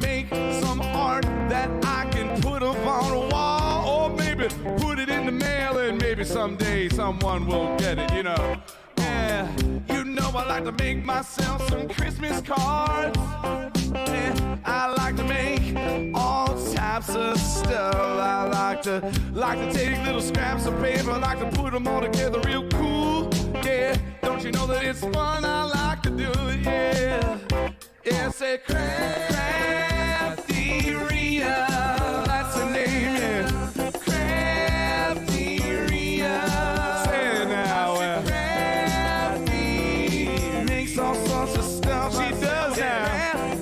make some art that I can put up on a wall, or maybe put it in the mail and maybe someday someone will get it, you know. Yeah, you know I like to make myself some Christmas cards. Yeah, I like to make all types of stuff. I like to take little scraps of paper, I like to put them all together real cool. Yeah, don't you know that it's fun? I like to do it, yeah. Yeah, say CraftyRia, that's the name, yeah. CraftyRia, say it now. Crafty makes all sorts of stuff. She does now.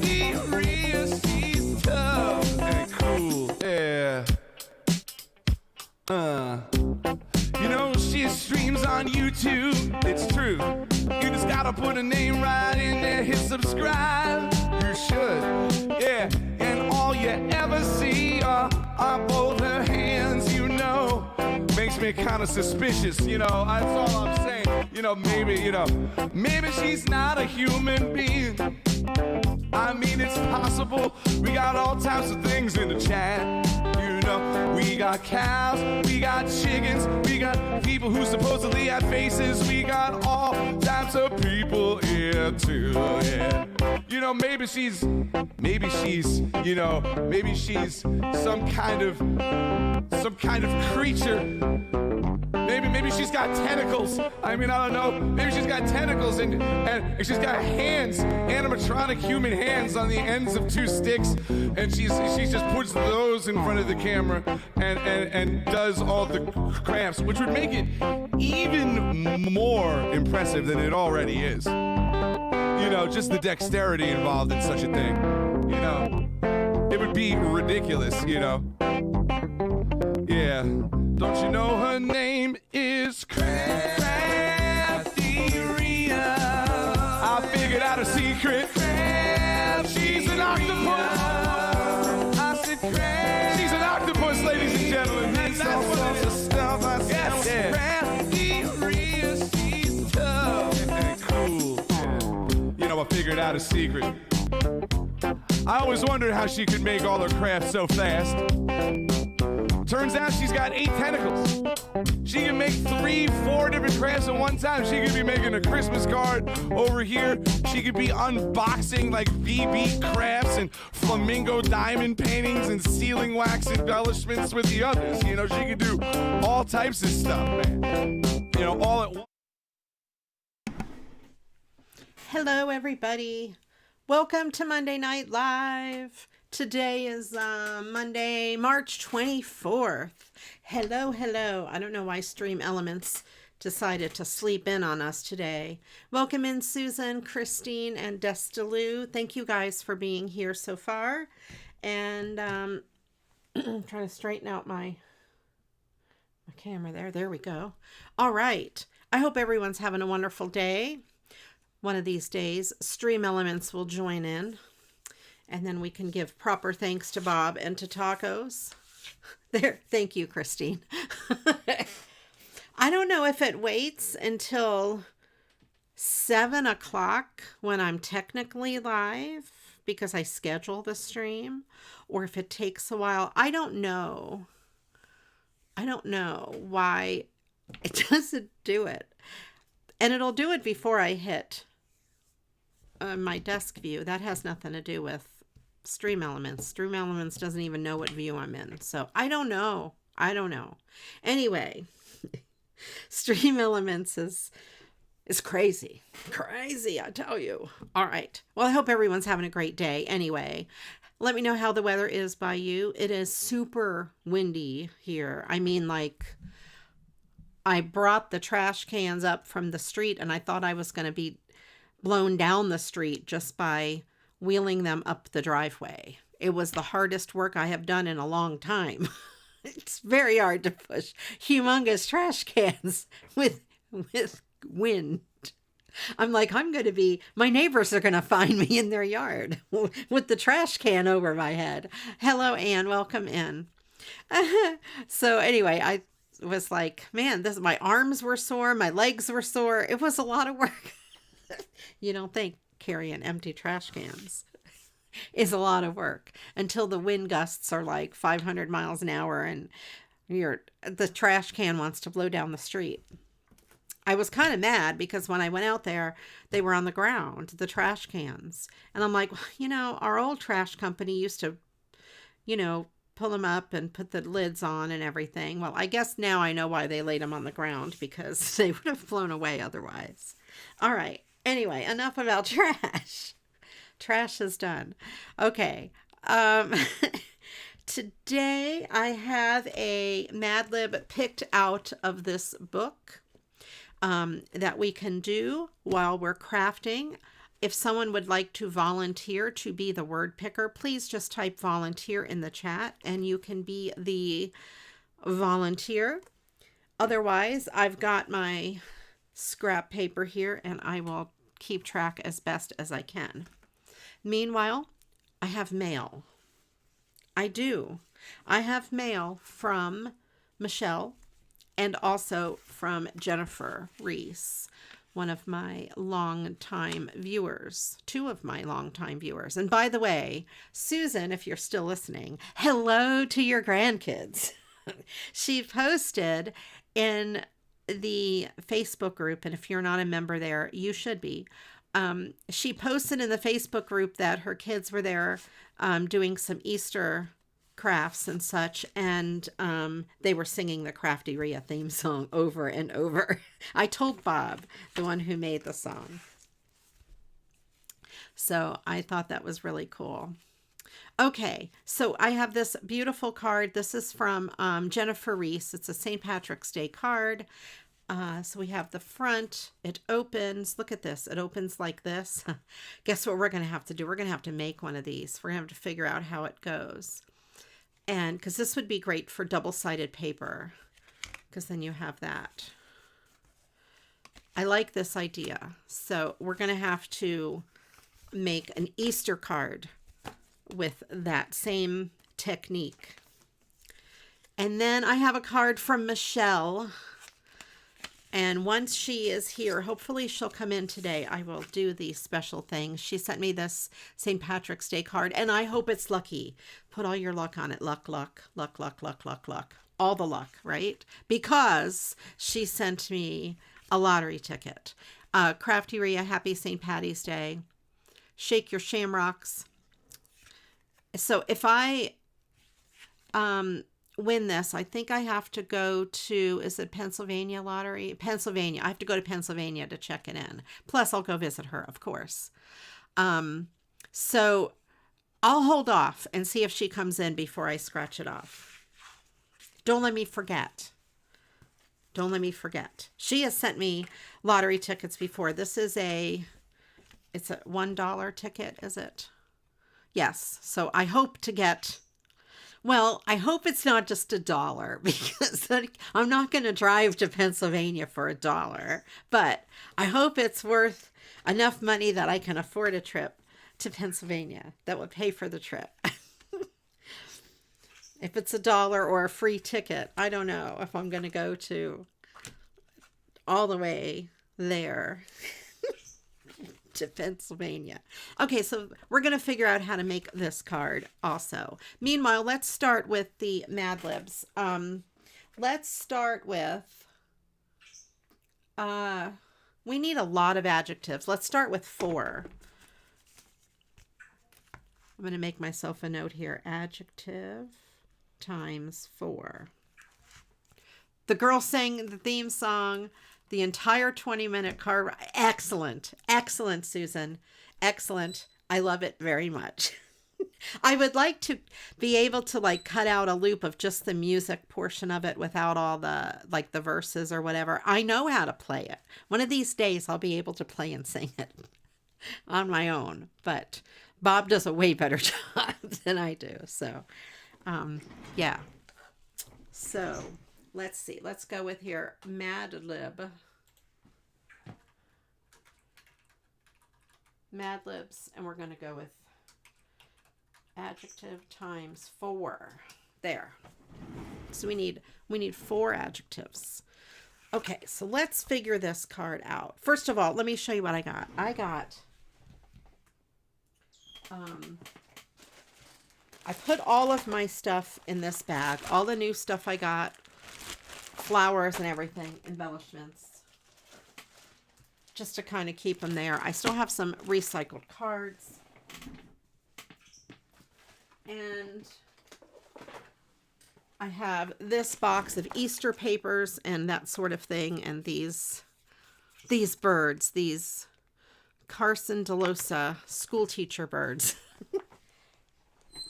CraftyRia, she's tough and cool, yeah. You know, she streams on YouTube, it's true. You just gotta put a name right in there, hit subscribe. You should, yeah. And all you ever see are both her hands, you know. Makes me kind of suspicious, you know. That's all I'm saying. You know, maybe she's not a human being. I mean, it's possible. We got all types of things in the chat. You know, we got cows, we got chickens, we got people who supposedly have faces. We got all types of people here too, yeah. You know, maybe she's, you know, maybe she's some kind of creature. Maybe she's got tentacles. I mean, I don't know. Maybe she's got tentacles and she's got hands, animatronic human hands on the ends of two sticks, and she just puts those in front of the camera and does all the crafts, which would make it even more impressive than it already is. You know, just the dexterity involved in such a thing. You know, it would be ridiculous, you know. Yeah. Don't you know her name is CraftyRia? I figured out a secret. She's an octopus. I said she's an octopus, ladies and gentlemen. That's all sorts of stuff I said. Yes. CraftyRia, she's tough and cool. You know, I figured out a secret. I always wondered how she could make all her crafts so fast. Turns out she's got 8 tentacles. She can make 3, 4 different crafts at one time. She could be making a Christmas card over here. She could be unboxing like BB crafts and flamingo diamond paintings and sealing wax embellishments with the others. You know, she could do all types of stuff, man. You know, all at once. Hello, everybody. Welcome to Monday Night Live. Today is Monday, March 24th. Hello. I don't know why Stream Elements decided to sleep in on us today. Welcome in Susan, Christine, and Destalou. Thank you guys for being here so far. And I'm trying to straighten out my camera there. There we go. All right. I hope everyone's having a wonderful day. One of these days, Stream Elements will join in. And then we can give proper thanks to Bob and to Tacos. There, thank you, Christine. I don't know if it waits until 7 o'clock when I'm technically live because I schedule the stream, or if it takes a while. I don't know. I don't know why it doesn't do it. And it'll do it before I hit my desk view. That has nothing to do with Stream Elements. Stream Elements doesn't even know what view I'm in. So I don't know. Anyway, Stream Elements is crazy. Crazy, I tell you. All right. Well, I hope everyone's having a great day. Anyway, let me know how the weather is by you. It is super windy here. I mean, like, I brought the trash cans up from the street and I thought I was going to be blown down the street just by wheeling them up the driveway. It was the hardest work I have done in a long time. It's very hard to push humongous trash cans with wind. I'm like, my neighbors are going to find me in their yard with the trash can over my head. Hello, Ann. Welcome in. So anyway, I was like, man, my arms were sore. My legs were sore. It was a lot of work. You don't think carrying empty trash cans. is a lot of work until the wind gusts are like 500 miles an hour and the trash can wants to blow down the street. I was kind of mad because when I went out there, they were on the ground, the trash cans. And I'm like, our old trash company used to, pull them up and put the lids on and everything. Well, I guess now I know why they laid them on the ground, because they would have flown away otherwise. All right. Anyway, enough about trash. Trash is done. Okay. Today I have a Mad Lib picked out of this book that we can do while we're crafting. If someone would like to volunteer to be the word picker, please just type volunteer in the chat and you can be the volunteer. Otherwise, I've got my scrap paper here and I will keep track as best as I can. Meanwhile, I have mail. I do. I have mail from Michelle and also from Jennifer Reese, one of my longtime viewers, two of my longtime viewers. And by the way, Susan, if you're still listening, hello to your grandkids. She posted in the Facebook group, and if you're not a member there, you should be. She posted in the Facebook group that her kids were there doing some Easter crafts and such, and they were singing the CraftyRia theme song over and over. I told Bob, the one who made the song. So I thought that was really cool. Okay, so I have this beautiful card. This is from Jennifer Reese. It's a St. Patrick's Day card. So we have the front. It opens. Look at this. It opens like this. Guess what we're going to have to do? We're going to have to make one of these. We're going to have to figure out how it goes. And because this would be great for double-sided paper, because then you have that. I like this idea. So we're going to have to make an Easter card with that same technique. And then I have a card from Michelle. And once she is here, hopefully she'll come in today, I will do the special thing. She sent me this St. Patrick's Day card, and I hope it's lucky. Put all your luck on it. Luck, luck, luck, luck, luck, luck, luck. All the luck, right? Because she sent me a lottery ticket. CraftyRia, happy St. Patty's Day. Shake your shamrocks. So if I win this, I think I have to go to, is it Pennsylvania lottery? Pennsylvania. I have to go to Pennsylvania to check it in. Plus, I'll go visit her, of course. So I'll hold off and see if she comes in before I scratch it off. Don't let me forget. Don't let me forget. She has sent me lottery tickets before. It's a $1 ticket, is it? Yes. So I hope to get, well, I hope it's not just $1 because I'm not going to drive to Pennsylvania for $1, but I hope it's worth enough money that I can afford a trip to Pennsylvania that would pay for the trip. If it's $1 or a free ticket, I don't know if I'm going to go to all the way there to Pennsylvania. Okay, so we're going to figure out how to make this card also. Meanwhile, let's start with the Mad Libs. Let's start with, we need a lot of adjectives. Let's start with 4. I'm going to make myself a note here. Adjective times 4. The girl sang the theme song the entire 20-minute card. Excellent. Excellent, Susan. Excellent. I love it very much. I would like to be able to like cut out a loop of just the music portion of it without all the like the verses or whatever. I know how to play it. One of these days I'll be able to play and sing it on my own, but Bob does a way better job than I do. So, yeah. So let's see. Let's go with here. Mad Lib. Mad Libs. And we're going to go with adjective times 4. There. So we need 4 adjectives. Okay, so let's figure this card out. First of all, let me show you what I got. I got I put all of my stuff in this bag. All the new stuff I got, flowers and everything, embellishments, just to kind of keep them there. I still have some recycled cards. And I have this box of Easter papers and that sort of thing. And these birds, these Carson DeLosa school teacher birds.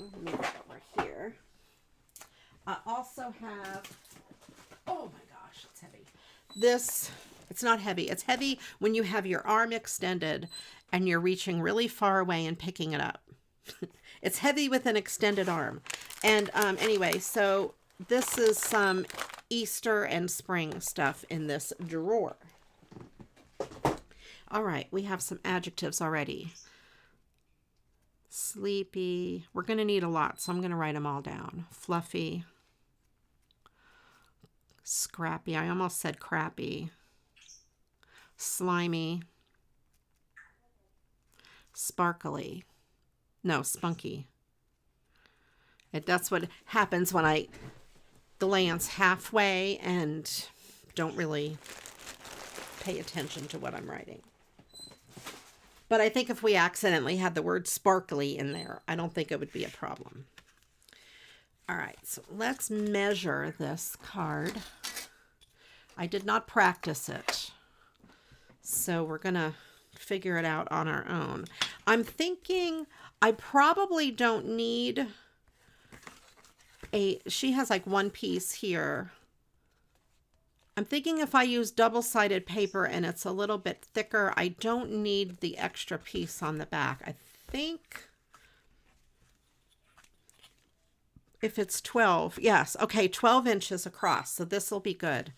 Move it over here. I also have, oh my gosh, it's heavy. This, it's not heavy. It's heavy when you have your arm extended and you're reaching really far away and picking it up. It's heavy with an extended arm. And anyway, so this is some Easter and spring stuff in this drawer. All right, we have some adjectives already. Sleepy. We're going to need a lot, so I'm going to write them all down. Fluffy. Scrappy. I almost said crappy. Slimy. Sparkly. No, spunky. That's what happens when I glance halfway and don't really pay attention to what I'm writing. But I think if we accidentally had the word sparkly in there, I don't think it would be a problem. All right, so let's measure this card. I did not practice it, so we're going to figure it out on our own. I'm thinking I probably don't need she has like one piece here. I'm thinking if I use double-sided paper and it's a little bit thicker, I don't need the extra piece on the back. I think if it's 12, yes, okay, 12 inches across, so this will be good.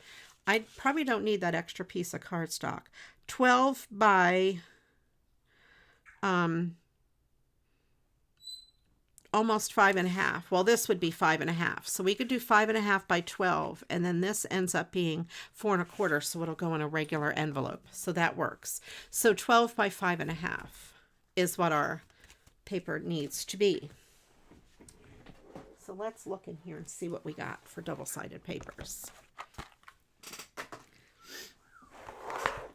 I probably don't need that extra piece of cardstock. 12 by almost 5.5. Well, this would be 5.5. So we could do 5.5 by 12. And then this ends up being 4.25. So it'll go in a regular envelope. So that works. So 12 by 5.5 is what our paper needs to be. So let's look in here and see what we got for double-sided papers.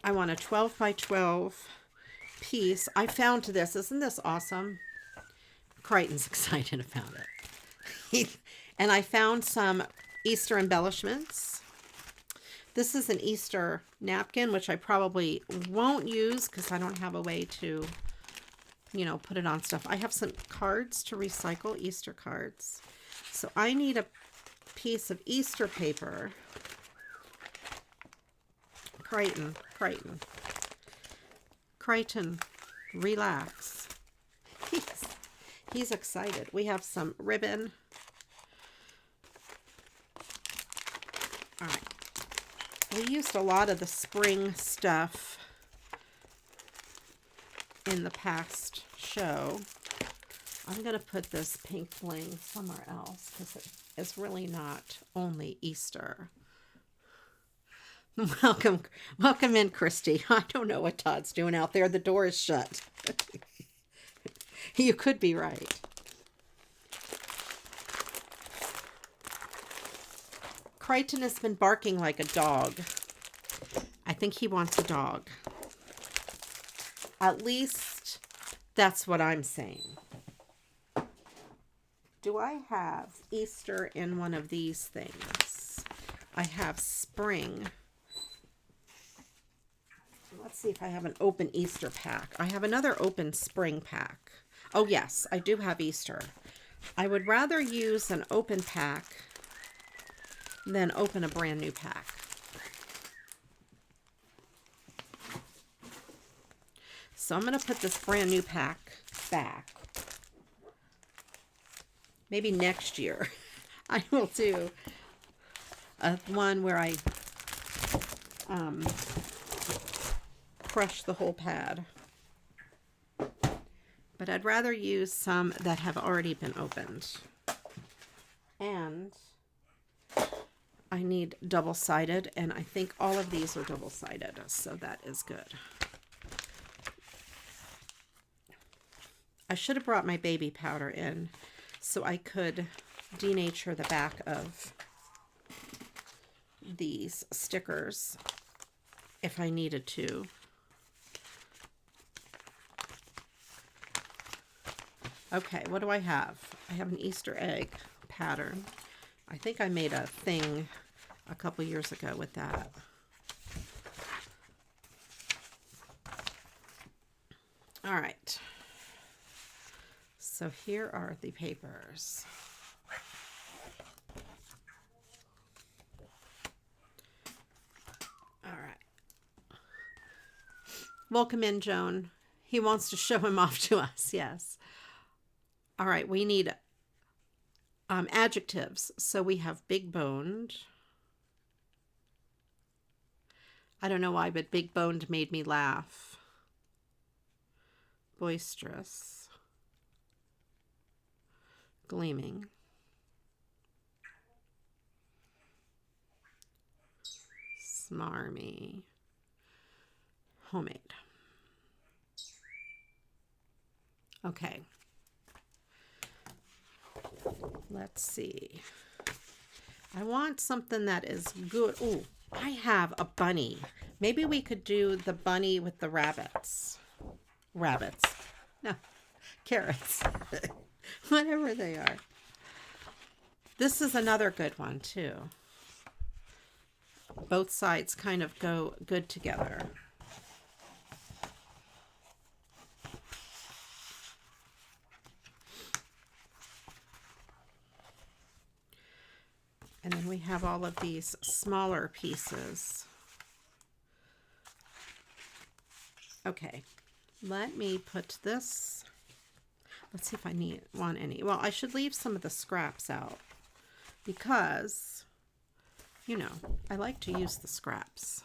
I want a 12 by 12 piece. I found this. Isn't this awesome? Crichton's excited about it. And I found some Easter embellishments. This is an Easter napkin, which I probably won't use because I don't have a way to, you know, put it on stuff. I have some cards to recycle, Easter cards. So I need a piece of Easter paper. Crichton, relax. He's excited. We have some ribbon. All right. We used a lot of the spring stuff in the past show. I'm going to put this pink bling somewhere else because it's really not only Easter. Welcome in, Christy. I don't know what Todd's doing out there. The door is shut. You could be right. Crichton has been barking like a dog. I think he wants a dog. At least that's what I'm saying. Do I have Easter in one of these things? I have spring. Let's see if I have an open Easter pack. I have another open spring pack. Oh, yes, I do have Easter. I would rather use an open pack than open a brand new pack. So I'm going to put this brand new pack back. Maybe next year I will do one where I crush the whole pad. But I'd rather use some that have already been opened. And I need double-sided, and I think all of these are double-sided, so that is good. I should have brought my baby powder in so I could denature the back of these stickers if I needed to. Okay, what do I have? I have an Easter egg pattern. I think I made a thing a couple years ago with that. All right. So here are the papers. All right. Welcome in, Joan. He wants to show him off to us, yes. All right, we need adjectives. So we have big boned. I don't know why, but big boned made me laugh. Boisterous. Gleaming. Smarmy. Homemade. Okay. Let's see. I want something that is good. Oh, I have a bunny. Maybe we could do the bunny with the rabbits. Rabbits. No, carrots. Whatever they are. This is another good one, too. Both sides kind of go good together. And then we have all of these smaller pieces. Okay, let me put this. Let's see if I want any. Well, I should leave some of the scraps out because, you know, I like to use the scraps.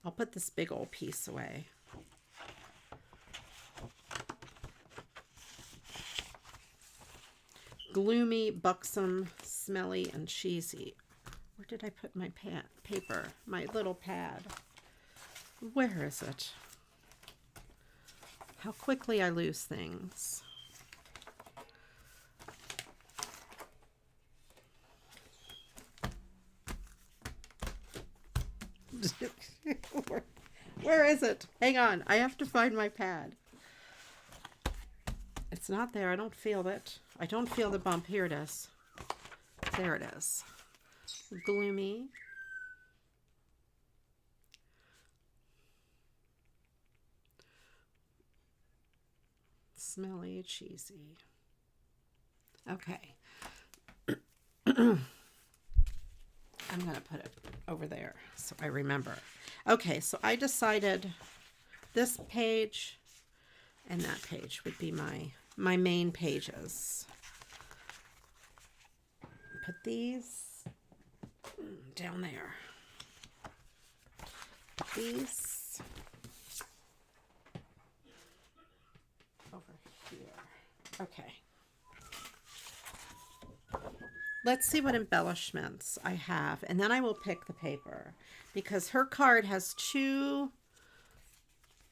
I'll put this big old piece away. Gloomy, buxom, smelly, and cheesy. Where did I put my paper? My little pad. Where is it? How quickly I lose things. Where is it? Hang on. I have to find my pad. It's not there. I don't feel it. I don't feel the bump. Here it is. There it is. Gloomy. Smelly, cheesy. Okay. I'm going to put it over there so I remember. Okay, so I decided this page and that page would be my main pages. Put these down there. Put these over here. Okay. Let's see what embellishments I have, and then I will pick the paper because her card has two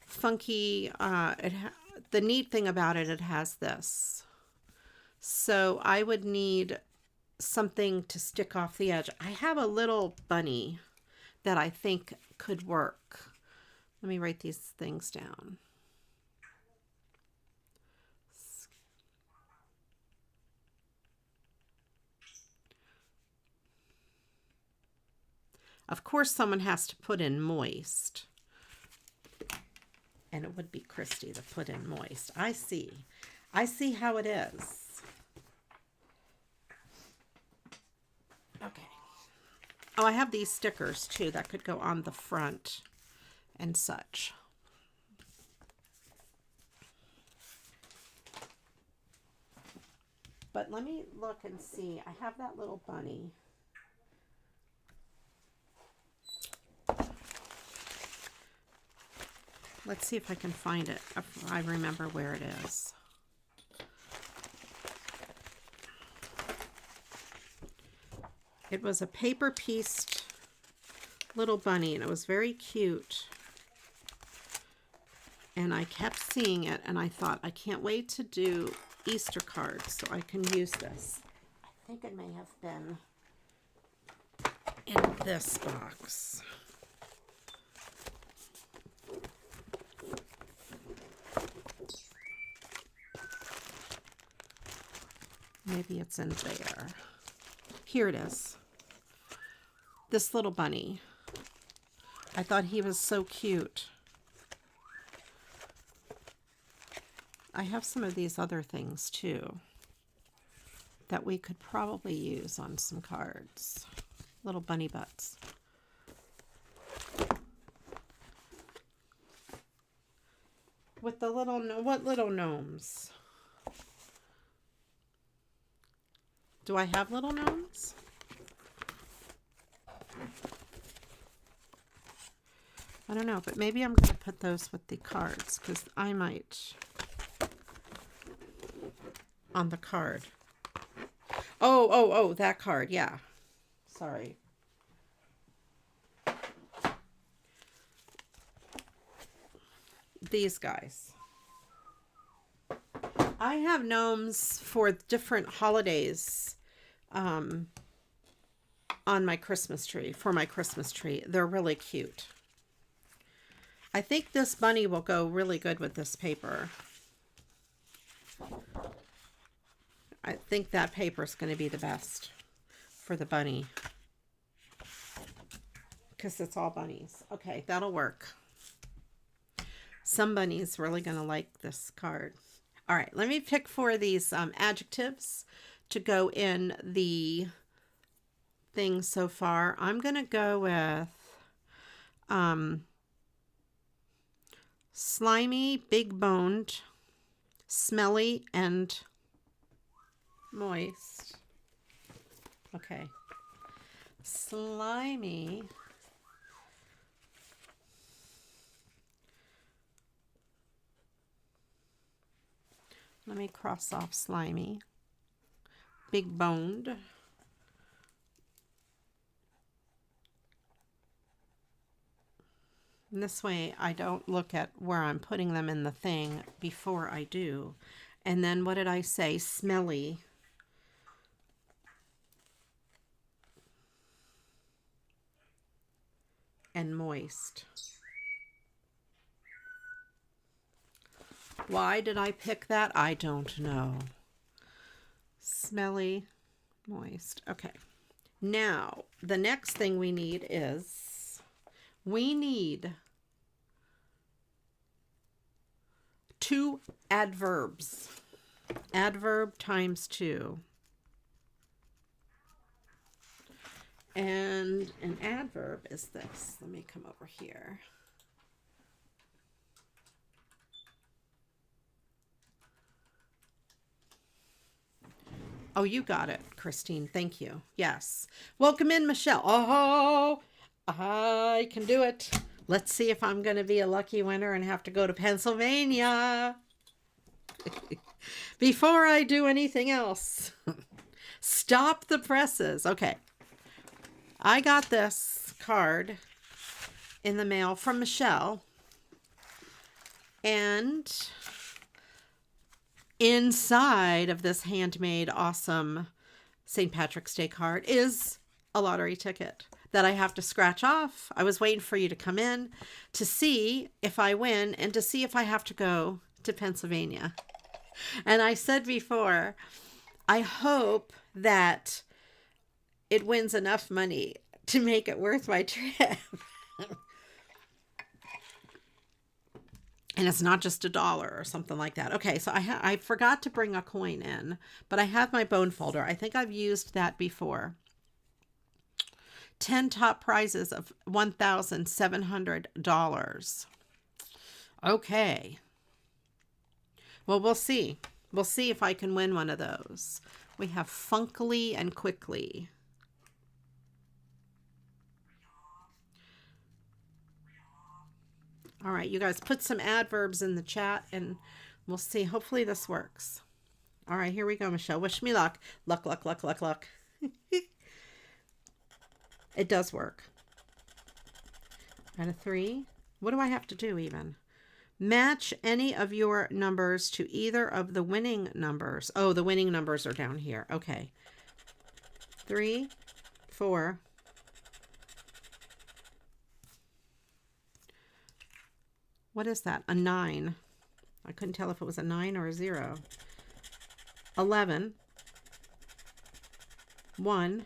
funky, the neat thing about it, it has this. So I would need something to stick off the edge. I have a little bunny that I think could work. Let me write these things down. Of course, someone has to put in moist. And it would be Christy to put in moist. I see. I see how it is. Okay. Oh, I have these stickers too that could go on the front and such. But let me look and see. I have that little bunny. Let's see if I can find it, if I remember where it is. It was a paper-pieced little bunny, and it was very cute. And I kept seeing it, and I thought, I can't wait to do Easter cards so I can use this. I think it may have been in this box. Maybe it's in there. Here it is. This little bunny. I thought he was so cute. I have some of these other things too that we could probably use on some cards. Little bunny butts. With the little, what little gnomes? Do I have little gnomes? I don't know, but maybe I'm going to put those with the cards because I might on the card. Oh, that card. Yeah. Sorry. These guys. I have gnomes for different holidays on my Christmas tree, for my Christmas tree. They're really cute. I think this bunny will go really good with this paper. I think that paper is going to be the best for the bunny. Because it's all bunnies. Okay, that'll work. Some bunnies really going to like this card. All right, let me pick 4 of these adjectives to go in the thing so far. I'm going to go with slimy, big-boned, smelly, and moist. Okay. Slimy. Let me cross off slimy. Big-boned. And this way I don't look at where I'm putting them in the thing before I do. And then what did I say? Smelly. And moist. Why did I pick that? I don't know. Smelly, moist. Okay. Now, the next thing we need is, we need 2 adverbs. Adverb times 2. And an adverb is this. Let me come over here. Oh, you got it, Christine. Thank you. Yes. Welcome in, Michelle. Oh, I can do it. Let's see if I'm going to be a lucky winner and have to go to Pennsylvania. Before I do anything else, stop the presses. Okay. I got this card in the mail from Michelle. And inside of this handmade, awesome St. Patrick's Day card is a lottery ticket that I have to scratch off. I was waiting for you to come in to see if I win and to see if I have to go to Pennsylvania. And I said before, I hope that it wins enough money to make it worth my trip. And it's not just $1 or something like that. Okay, so I forgot to bring a coin in, but I have my bone folder. I think I've used that before. 10 top prizes of $1,700. Okay. Well, we'll see. We'll see if I can win one of those. We have Funkily and Quickly. All right, you guys put some adverbs in the chat and we'll see. Hopefully this works. All right, here we go, Michelle. Wish me luck. Luck, luck, luck, luck, luck. It does work. And a 3. What do I have to do even? Match any of your numbers to either of the winning numbers. Oh, the winning numbers are down here. Okay. 3, 4. What is that? A 9. I couldn't tell if it was a 9 or a 0. 11. 1.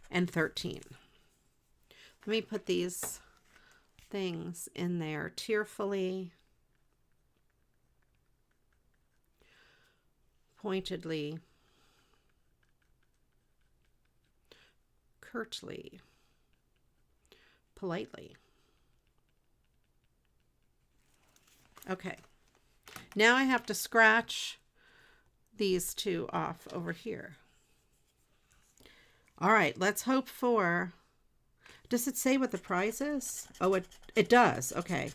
And 13. Let me put these things in there. Tearfully, pointedly, curtly, politely. Okay. Now I have to scratch these two off over here. All right, let's hope for... Does it say what the prize is? Oh, it does. Okay.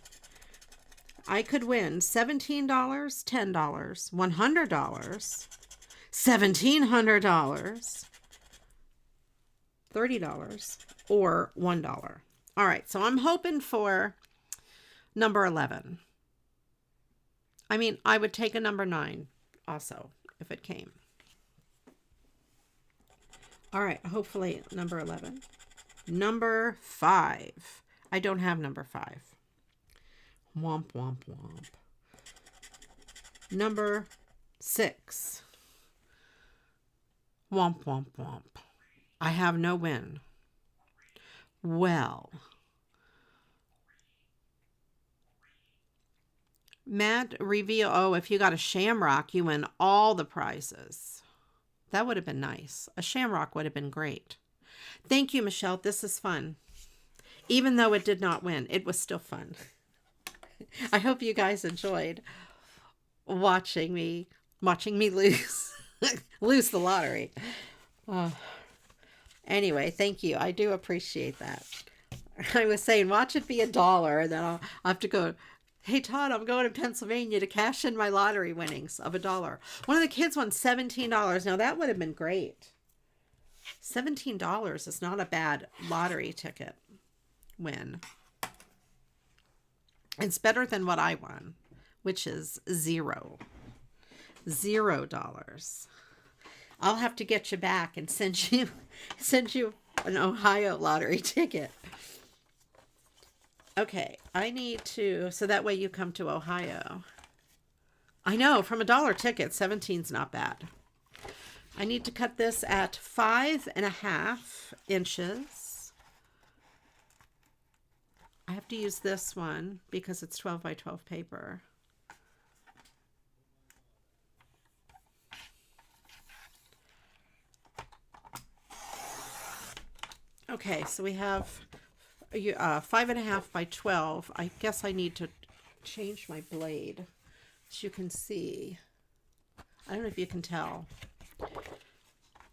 I could win $17, $10, $100, $1,700, $30, or $1. All right, so I'm hoping for number 11. I mean, I would take a number 9 also if it came. All right, hopefully number 11. Number 5. I don't have number 5. Womp, womp, womp. Number 6. Womp, womp, womp. I have no win. Well. Matt reveal. Oh, if you got a shamrock, you win all the prizes. That would have been nice. A shamrock would have been great. Thank you, Michelle. This is fun. Even though it did not win, it was still fun. I hope you guys enjoyed watching me lose lose the lottery. Anyway, thank you. I do appreciate that. I was saying, watch it be $1, and then I'll have to go, hey, Todd, I'm going to Pennsylvania to cash in my lottery winnings of $1. One of the kids won $17. Now, that would have been great. $17 is not a bad lottery ticket win. It's better than what I won, which is $0. I'll have to get you back and send you an Ohio lottery ticket. Okay, I need to, so that way you come to Ohio. I know, from $1 ticket, 17's not bad. I need to cut this at 5.5 inches. I have to use this one because it's 12 by 12 paper. Okay, so we have 5.5 by 12. I guess I need to change my blade, as you can see. I don't know if you can tell.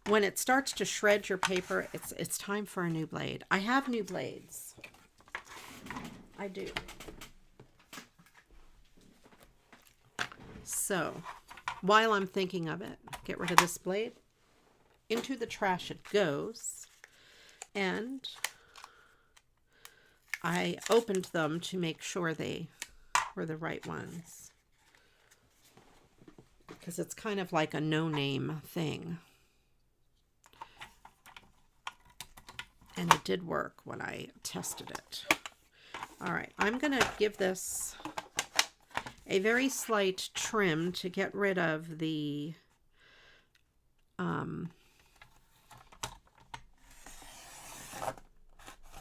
When it starts to shred your paper, it's time for a new blade. I have new blades. I do. So, while I'm thinking of it, get rid of this blade. Into the trash it goes. And I opened them to make sure they were the right ones, because it's kind of like a no-name thing. And it did work when I tested it. All right, I'm going to give this a very slight trim to get rid of the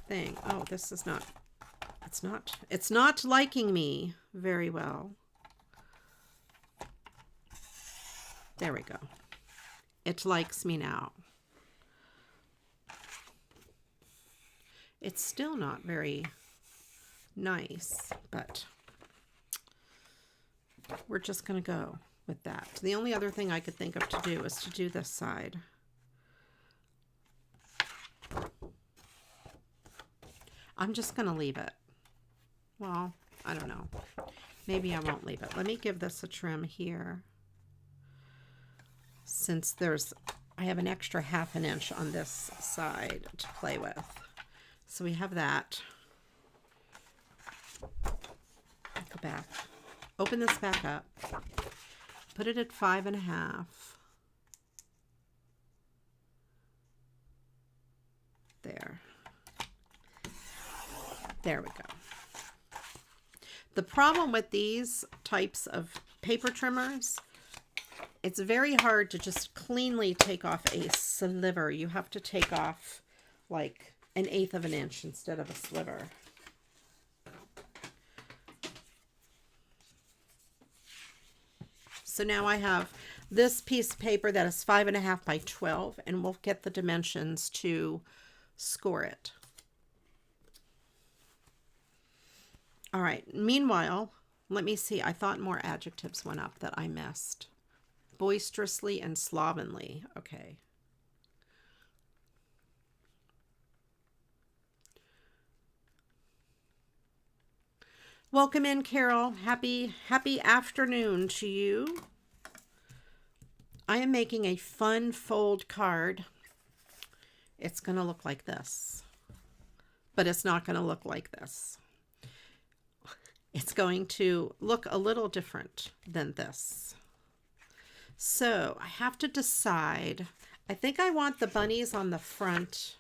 thing. Oh, this is not, it's not liking me very well. There we go. It likes me now. It's still not very nice, but we're just going to go with that. The only other thing I could think of to do is to do this side. I'm just going to leave it. Well, I don't know. Maybe I won't leave it. Let me give this a trim here. Since I have an extra 1/2 inch on this side to play with. So we have that. Go back. Open this back up. Put it at 5.5. There. There we go. The problem with these types of paper trimmers, it's very hard to just cleanly take off a sliver. You have to take off like 1/8 of an inch instead of a sliver. So now I have this piece of paper that is 5.5 by 12, and we'll get the dimensions to score it. All right, meanwhile, let me see. I thought more adjectives went up that I missed. Boisterously and slovenly. Okay. Welcome in, Carol. Happy afternoon to you. I am making a fun fold card. It's going to look like this, but it's not going to look like this. It's going to look a little different than this. So I have to decide. I think I want the bunnies on the front.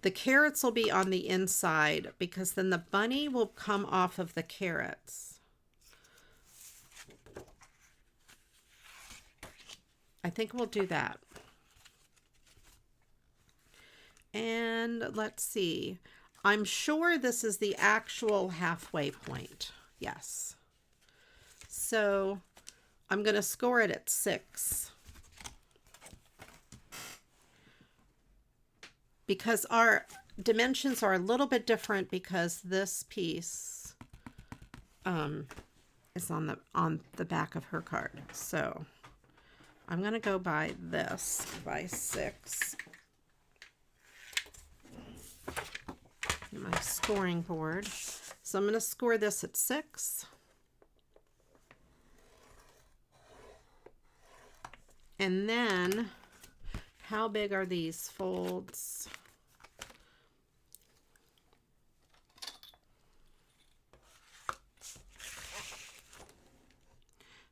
The carrots will be on the inside because then the bunny will come off of the carrots. I think we'll do that. And let's see. I'm sure this is the actual halfway point. Yes. So I'm going to score it at 6. Because our dimensions are a little bit different because this piece is on the back of her card. So I'm going to go by this, by 6. My scoring board. So I'm going to score this at 6. And then, how big are these folds?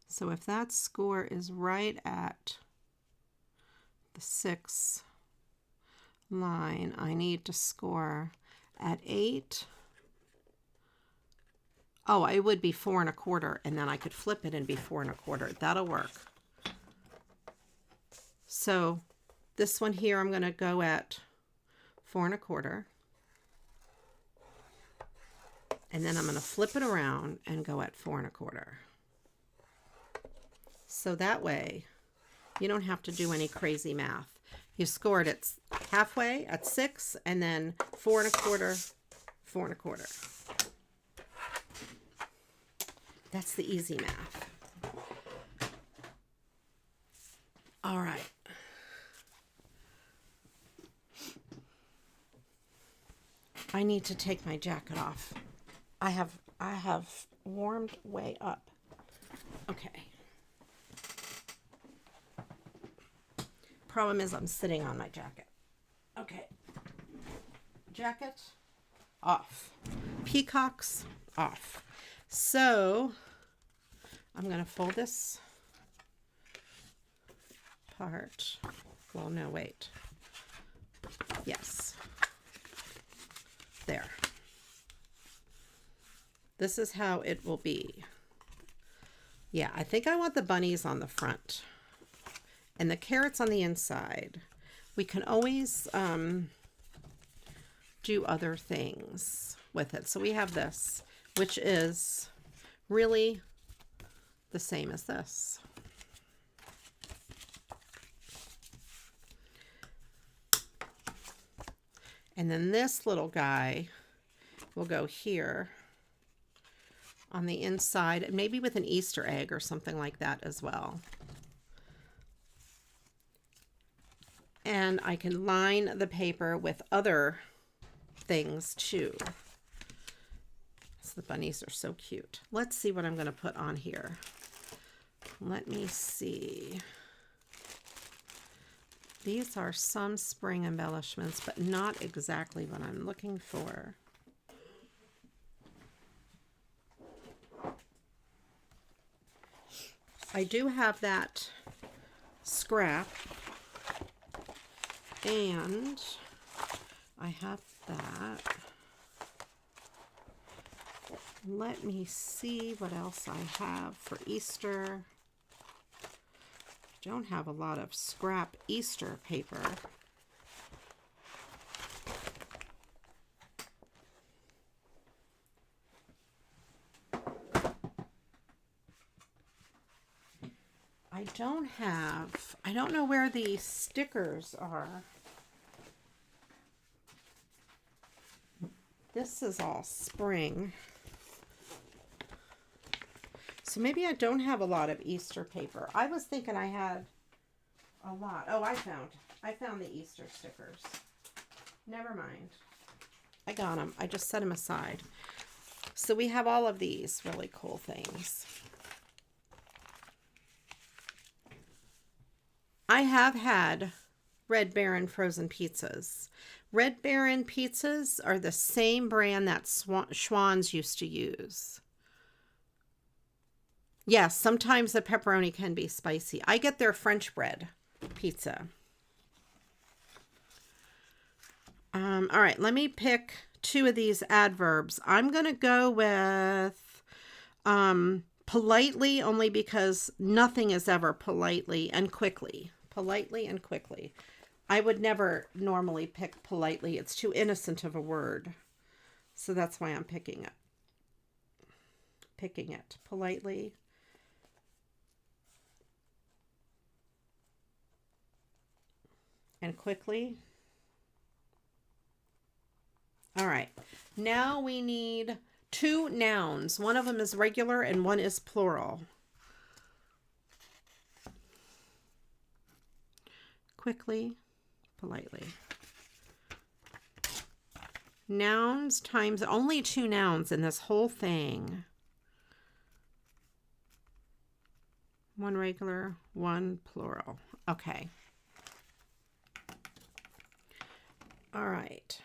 So if that score is right at the 6 line, I need to score at 8. Oh, it would be 4 1/4, and then I could flip it and be 4 1/4. That'll work. So this one here, I'm going to go at 4 1/4. And then I'm going to flip it around and go at 4 1/4. So that way, you don't have to do any crazy math. You score it at halfway at 6, and then 4 1/4, 4 1/4. That's the easy math. All right. I need to take my jacket off. I have warmed way up. Okay. Problem is I'm sitting on my jacket. Okay. Jacket off. Peacocks off. So I'm going to fold this part. Well, no, wait. Yes. There. This is how it will be. Yeah, I think I want the bunnies on the front and the carrots on the inside. We can always do other things with it. So we have this, which is really the same as this. And then this little guy will go here on the inside, and maybe with an Easter egg or something like that as well. And I can line the paper with other things too. So the bunnies are so cute. Let's see what I'm going to put on here. Let me see. These are some spring embellishments, but not exactly what I'm looking for. I do have that scrap, and I have that. Let me see what else I have for Easter. I don't have a lot of scrap Easter paper. I don't know where the stickers are. This is all spring. So maybe I don't have a lot of Easter paper. I was thinking I had a lot. Oh, I found the Easter stickers. Never mind. I got them. I just set them aside. So we have all of these really cool things. I have had Red Baron frozen pizzas. Red Baron pizzas are the same brand that Schwann's used to use. Yes, sometimes the pepperoni can be spicy. I get their French bread pizza. All right, let me pick two of these adverbs. I'm going to go with politely, only because nothing is ever politely and quickly. Politely and quickly. I would never normally pick politely. It's too innocent of a word. So that's why I'm picking it. Politely. And quickly. All right. Now we need two nouns. One of them is regular and one is plural. Quickly, politely. Nouns times only two nouns in this whole thing. One regular, one plural. Okay. All right.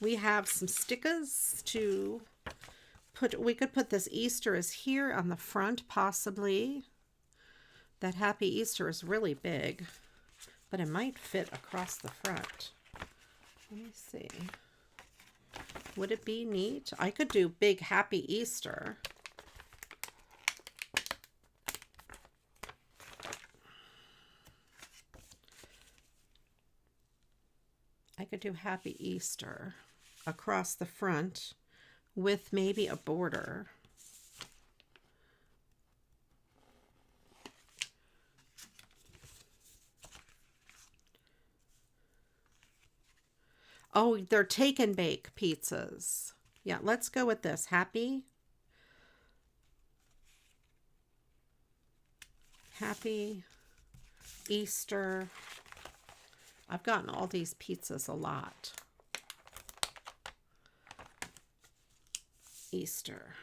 We have some stickers to put. We could put this Easter is here on the front, possibly. That Happy Easter is really big, but it might fit across the front. Let me see. Would it be neat? I could do big Happy Easter. I could do Happy Easter across the front with maybe a border. Oh, they're take and bake pizzas. Yeah, let's go with this. Happy Easter. I've gotten all these pizzas a lot. Easter.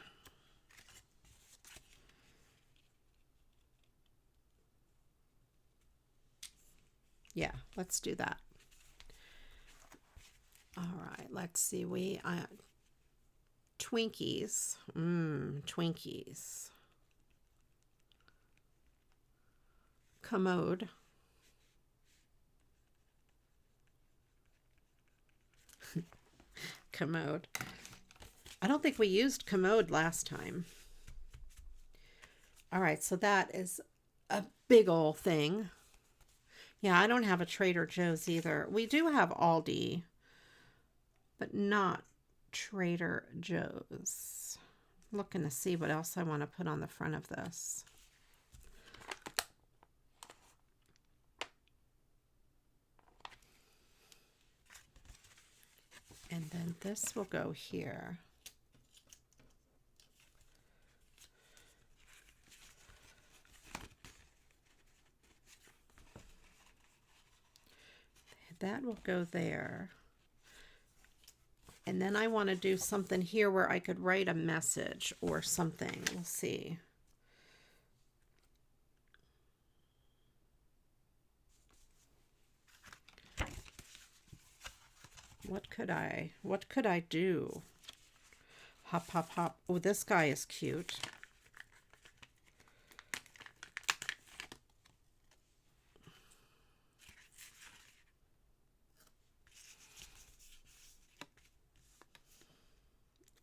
Yeah, let's do that. All right, let's see. Twinkies. Twinkies. Commode. Commode. I don't think we used commode last time. All right, so that is a big old thing. Yeah, I don't have a Trader Joe's either. We do have Aldi, but not Trader Joe's. I'm looking to see what else I want to put on the front of this. And then this will go here. That will go there. And then I want to do something here where I could write a message or something. We'll see. What could I do? Hop, hop, hop. Oh, this guy is cute.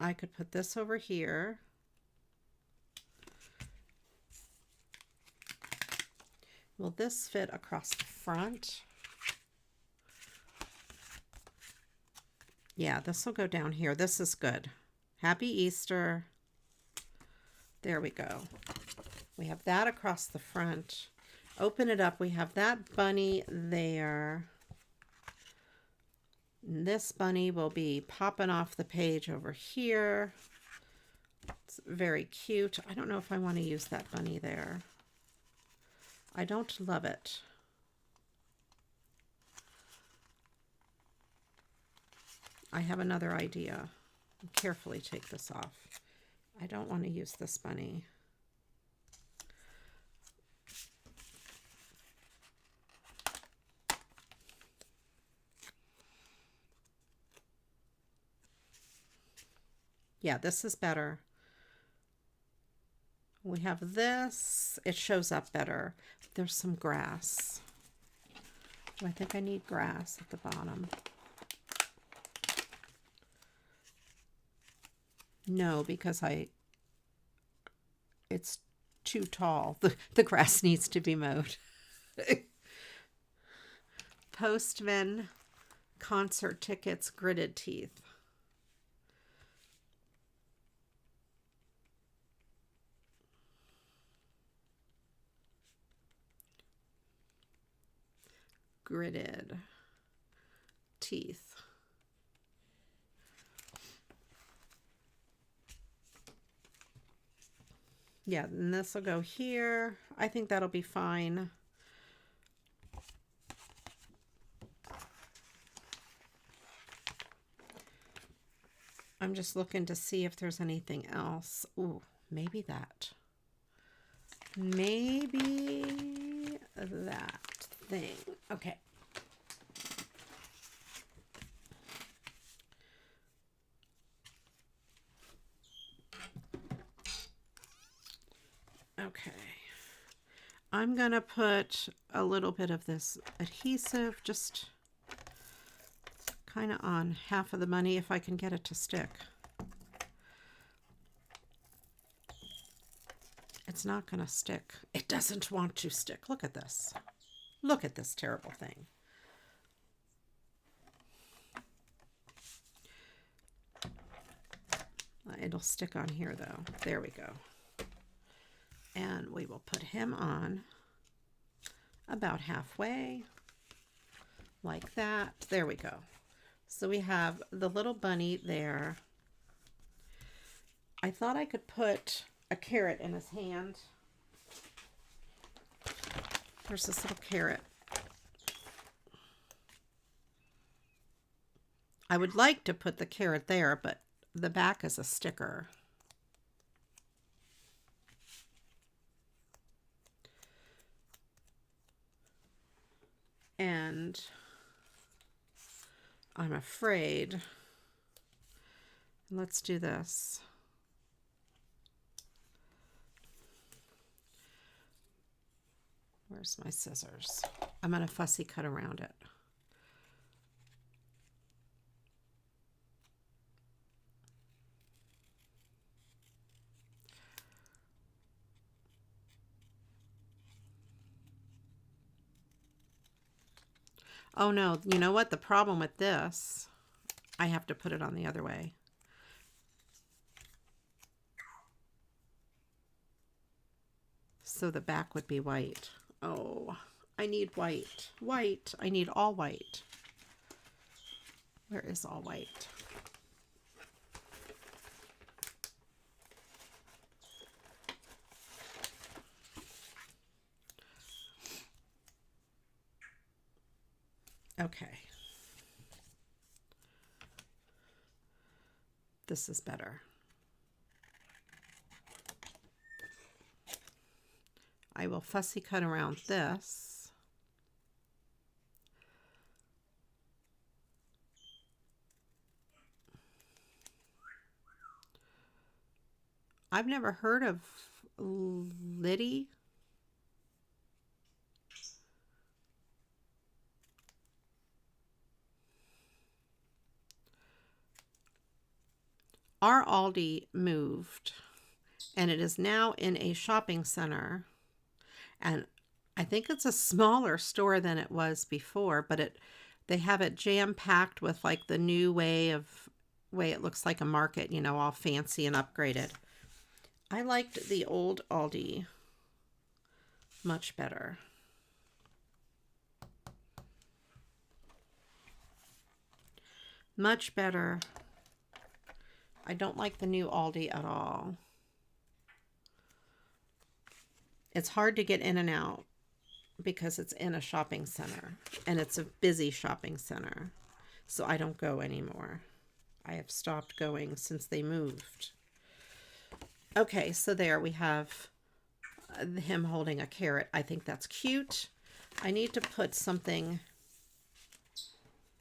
I could put this over here. Will this fit across the front? Yeah, this will go down here. This is good. Happy Easter. There we go. We have that across the front. Open it up. We have that bunny there. And this bunny will be popping off the page over here. It's very cute. I don't know if I want to use that bunny there. I don't love it. I have another idea. Carefully take this off. I don't want to use this bunny. Yeah, this is better. We have this. It shows up better. There's some grass. I think I need grass at the bottom. No, because it's too tall. The grass needs to be mowed. Postman concert tickets, gritted teeth. Gritted teeth. Yeah, and this will go here. I think that'll be fine. I'm just looking to see if there's anything else. Ooh, maybe that. Maybe that thing. Okay. Okay. I'm going to put a little bit of this adhesive just kind of on half of the money if I can get it to stick. It's not going to stick. It doesn't want to stick. Look at this. Look at this terrible thing. It'll stick on here though. There we go. And we will put him on about halfway, like that. There we go. So we have the little bunny there. I thought I could put a carrot in his hand. There's this little carrot. I would like to put the carrot there, but the back is a sticker. And I'm afraid, let's do this. Where's my scissors? I'm going to fussy cut around it. Oh no, you know what? The problem with this, I have to put it on the other way. So the back would be white. Oh, I need white. White. I need all white. Where is all white? Okay. This is better. I will fussy cut around this. I've never heard of Liddy. our Aldi moved, and it is now in a shopping center. And I think it's a smaller store than it was before, but they have it jam-packed with like the new way it looks like a market, you know, all fancy and upgraded. I liked the old Aldi much better. Much better. I don't like the new Aldi at all. It's hard to get in and out because it's in a shopping center, and it's a busy shopping center. So I don't go anymore. I have stopped going since they moved. Okay, so there we have him holding a carrot. I think that's cute. I need to put something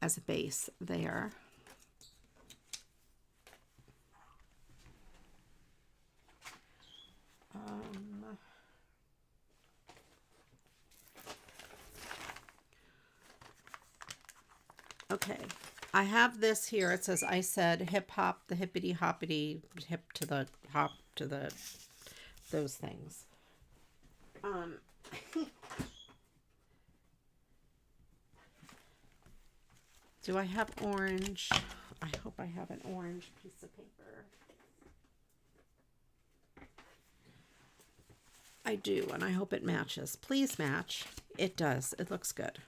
as a base there. Okay, I have this here. It says, I said hip hop, the hippity hoppity, hip to the hop to the, those things. Do I have orange? I hope I have an orange piece of paper. I do, and I hope it matches. Please match. It does. It looks good.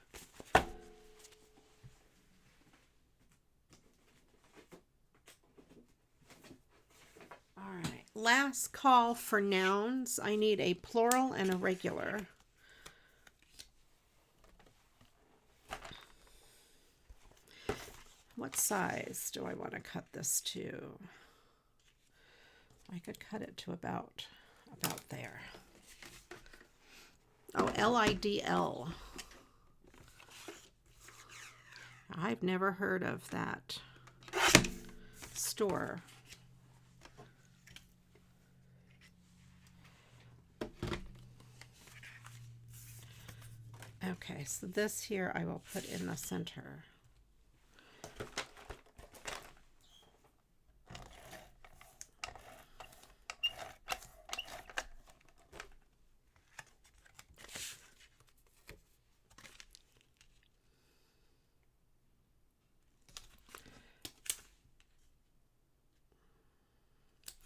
All right. Last call for nouns. I need a plural and a regular. What size do I want to cut this to? I could cut it to about there. Oh, LIDL. I've never heard of that store. Okay, so this here I will put in the center.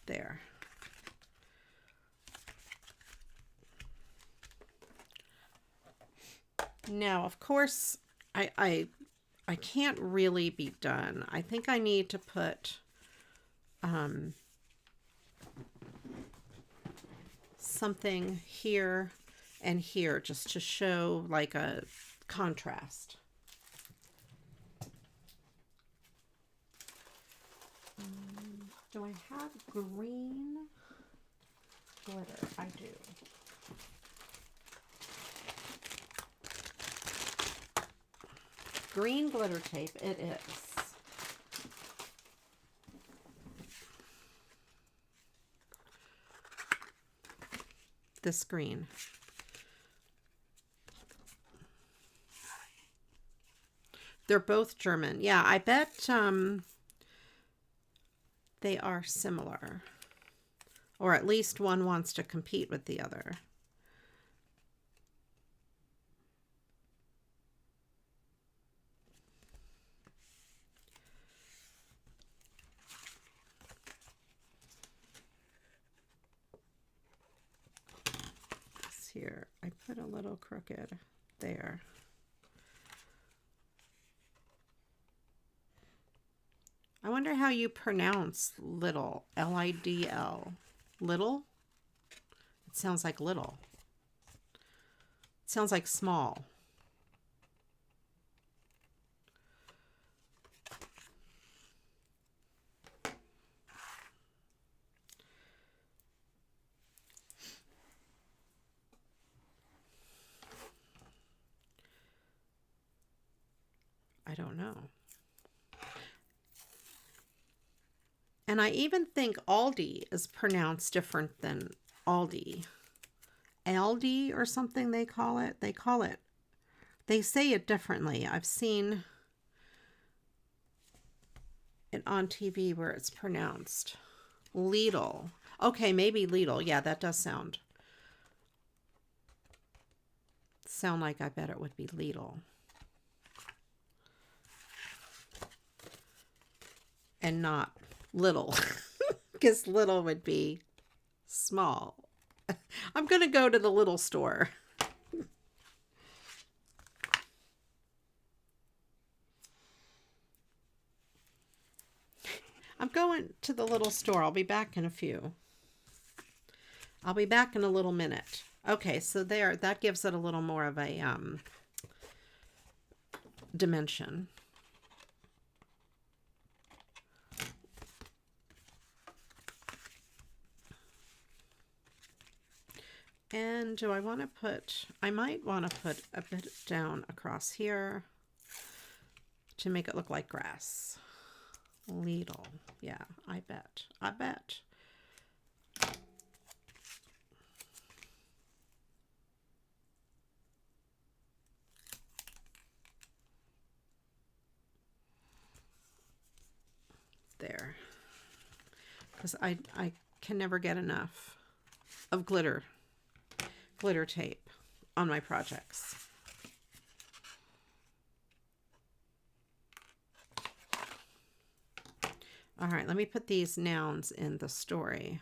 There. Now, of course, I can't really be done. I think I need to put something here and here just to show like a contrast. Do I have green glitter? I do. Green glitter tape it is. This green. They're both German. Yeah, I bet they are similar. Or at least one wants to compete with the other. This here, I put a little crooked there. I wonder how you pronounce little, L-I-D-L. Little? It sounds like little. It sounds like small. I don't know. And I even think Aldi is pronounced different than Aldi. Aldi or something they call it. They say it differently. I've seen it on TV where it's pronounced Lidl. Okay, maybe Lidl. Yeah, that does sound like I bet it would be Lidl. And not little, because little would be small. I'm going to go to the little store. I'm going to the little store. I'll be back in a few. I'll be back in a little minute. Okay, so there, that gives it a little more of a dimension. And do I want to put, I might want to put a bit down across here to make it look like grass. Lidl. Yeah, I bet. I bet. There. Because I can never get enough of glitter tape on my projects. All right, let me put these nouns in the story.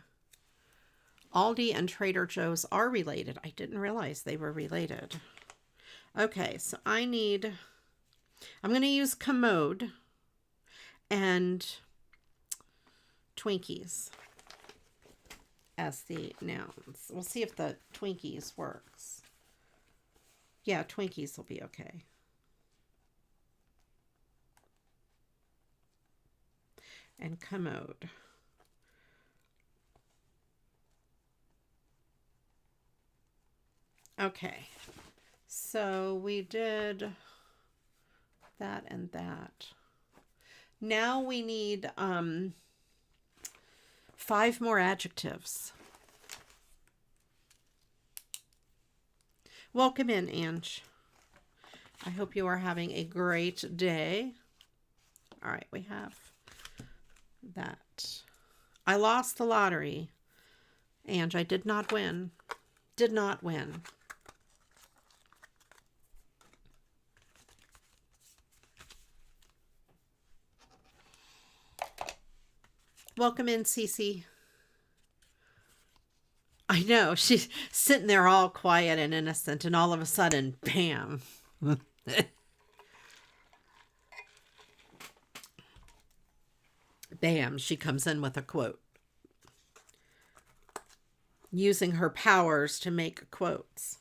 Aldi and Trader Joe's are related. I didn't realize they were related. Okay, so I'm going to use commode and Twinkies as the nouns. We'll see if the Twinkies works. Yeah, Twinkies will be okay. And commode. Okay, so we did that and that. Now we need 5 more adjectives. Welcome in, Ange. I hope you are having a great day. All right, we have that. I lost the lottery. Ange, I did not win. Did not win. Welcome in, Cece. I know, she's sitting there all quiet and innocent, and all of a sudden, bam. Bam, she comes in with a quote. Using her powers to make quotes.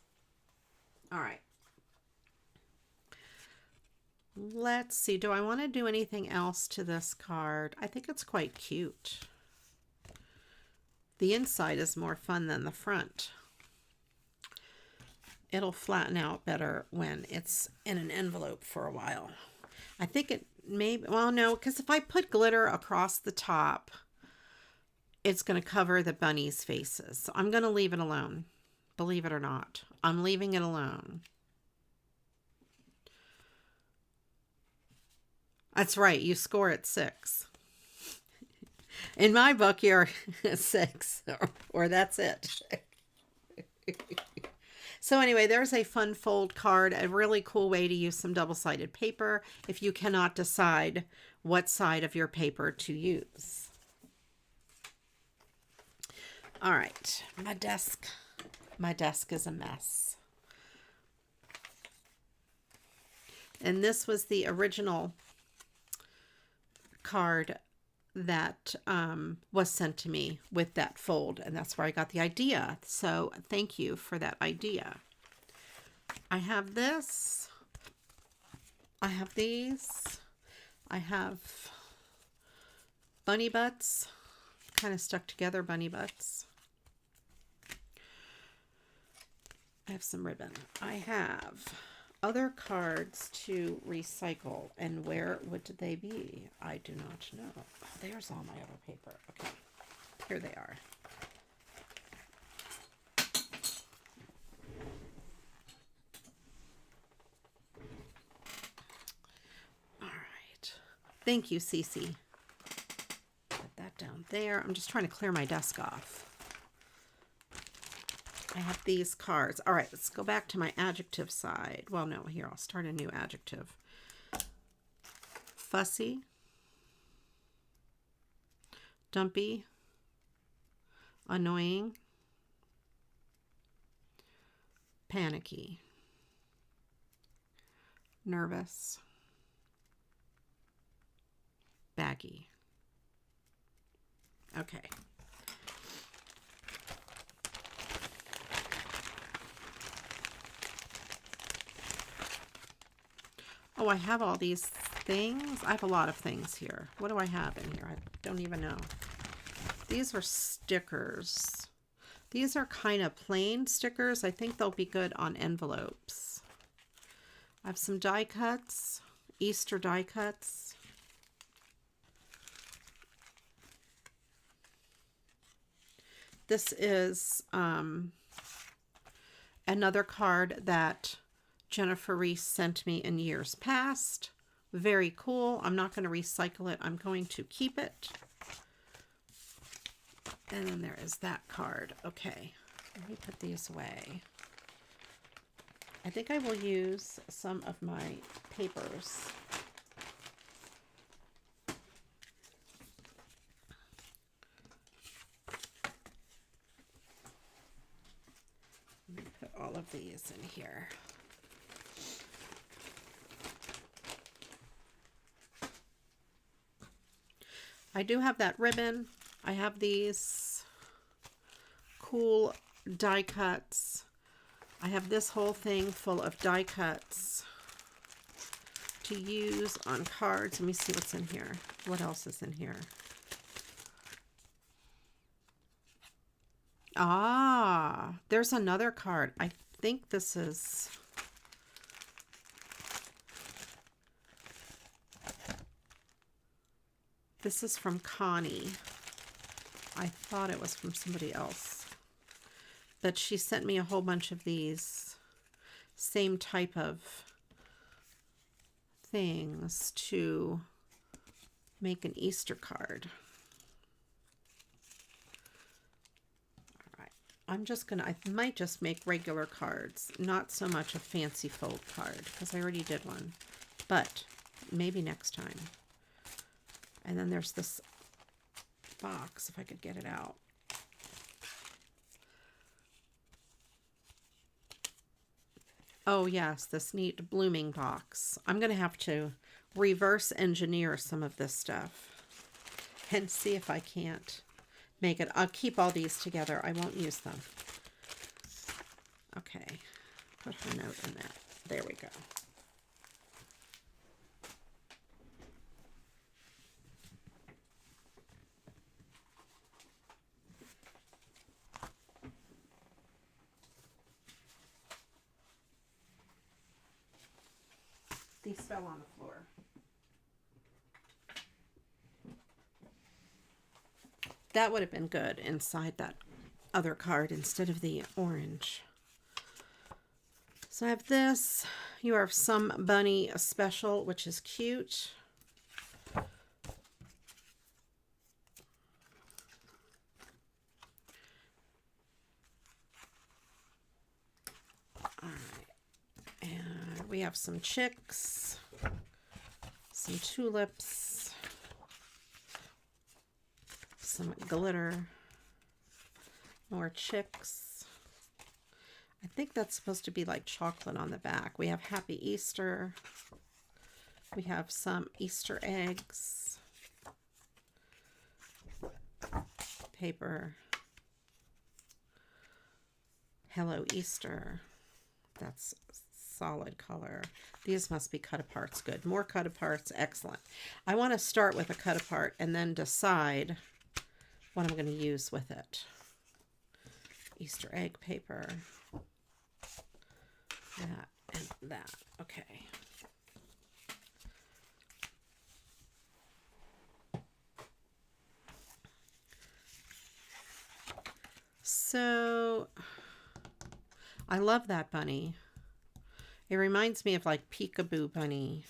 All right. Let's see. Do I want to do anything else to this card? I think it's quite cute. The inside is more fun than the front. It'll flatten out better when it's in an envelope for a while. I think it may, well, no, because if I put glitter across the top, it's going to cover the bunnies' faces. So I'm going to leave it alone. Believe it or not. I'm leaving it alone. That's right. You score at 6. In my book, you're 6. Or that's it. So anyway, there's a fun fold card. A really cool way to use some double-sided paper if you cannot decide what side of your paper to use. All right. My desk is a mess. And this was the original card that was sent to me with that fold, and that's where I got the idea. So thank you for that idea. I have this. I have these. I have bunny butts, kind of stuck together bunny butts. I have some ribbon. I have other cards to recycle, and where would they be? I do not know. Oh, there's all my other paper. Okay, here they are. All right. Thank you, Cece. there. I'm just trying to clear my desk off. I have these cards. All right, let's go back to my adjective side. Well, no, here, I'll start a new adjective. Fussy, dumpy, annoying, panicky, nervous, baggy. Okay. Oh, I have all these things. I have a lot of things here. What do I have in here? I don't even know. These are stickers. These are kind of plain stickers. I think they'll be good on envelopes. I have some die cuts, Easter die cuts. This is another card that Jennifer Reese sent me in years past. Very cool. I'm not going to recycle it. I'm going to keep it. And then there is that card. Okay, let me put these away. I think I will use some of my papers. Let me put all of these in here. I do have that ribbon. I have these cool die cuts. I have this whole thing full of die cuts to use on cards. Let me see what's in here. What else is in here? Ah, there's another card. I think this is... This is from Connie. I thought it was from somebody else. But she sent me a whole bunch of these same type of things to make an Easter card. All right. I'm just gonna, I might just make regular cards, not so much a fancy fold card, because I already did one. But maybe next time. And then there's this box, if I could get it out. Oh yes, this neat blooming box. I'm going to have to reverse engineer some of this stuff and see if I can't make it. I'll keep all these together. I won't use them. Okay, put her note in that. There we go. These fell on the floor. That would have been good inside that other card instead of the orange. So I have this. You are Some Bunny Special, which is cute. All right. And we have some chicks, some tulips, some glitter, more chicks. I think that's supposed to be like chocolate on the back. We have Happy Easter. We have some Easter eggs, paper, Hello Easter. That's solid color. These must be cut aparts. Good. More cut aparts. Excellent. I want to start with a cut apart and then decide what I'm going to use with it. Easter egg paper. That and that. Okay. So I love that bunny. It reminds me of like Peekaboo Bunny.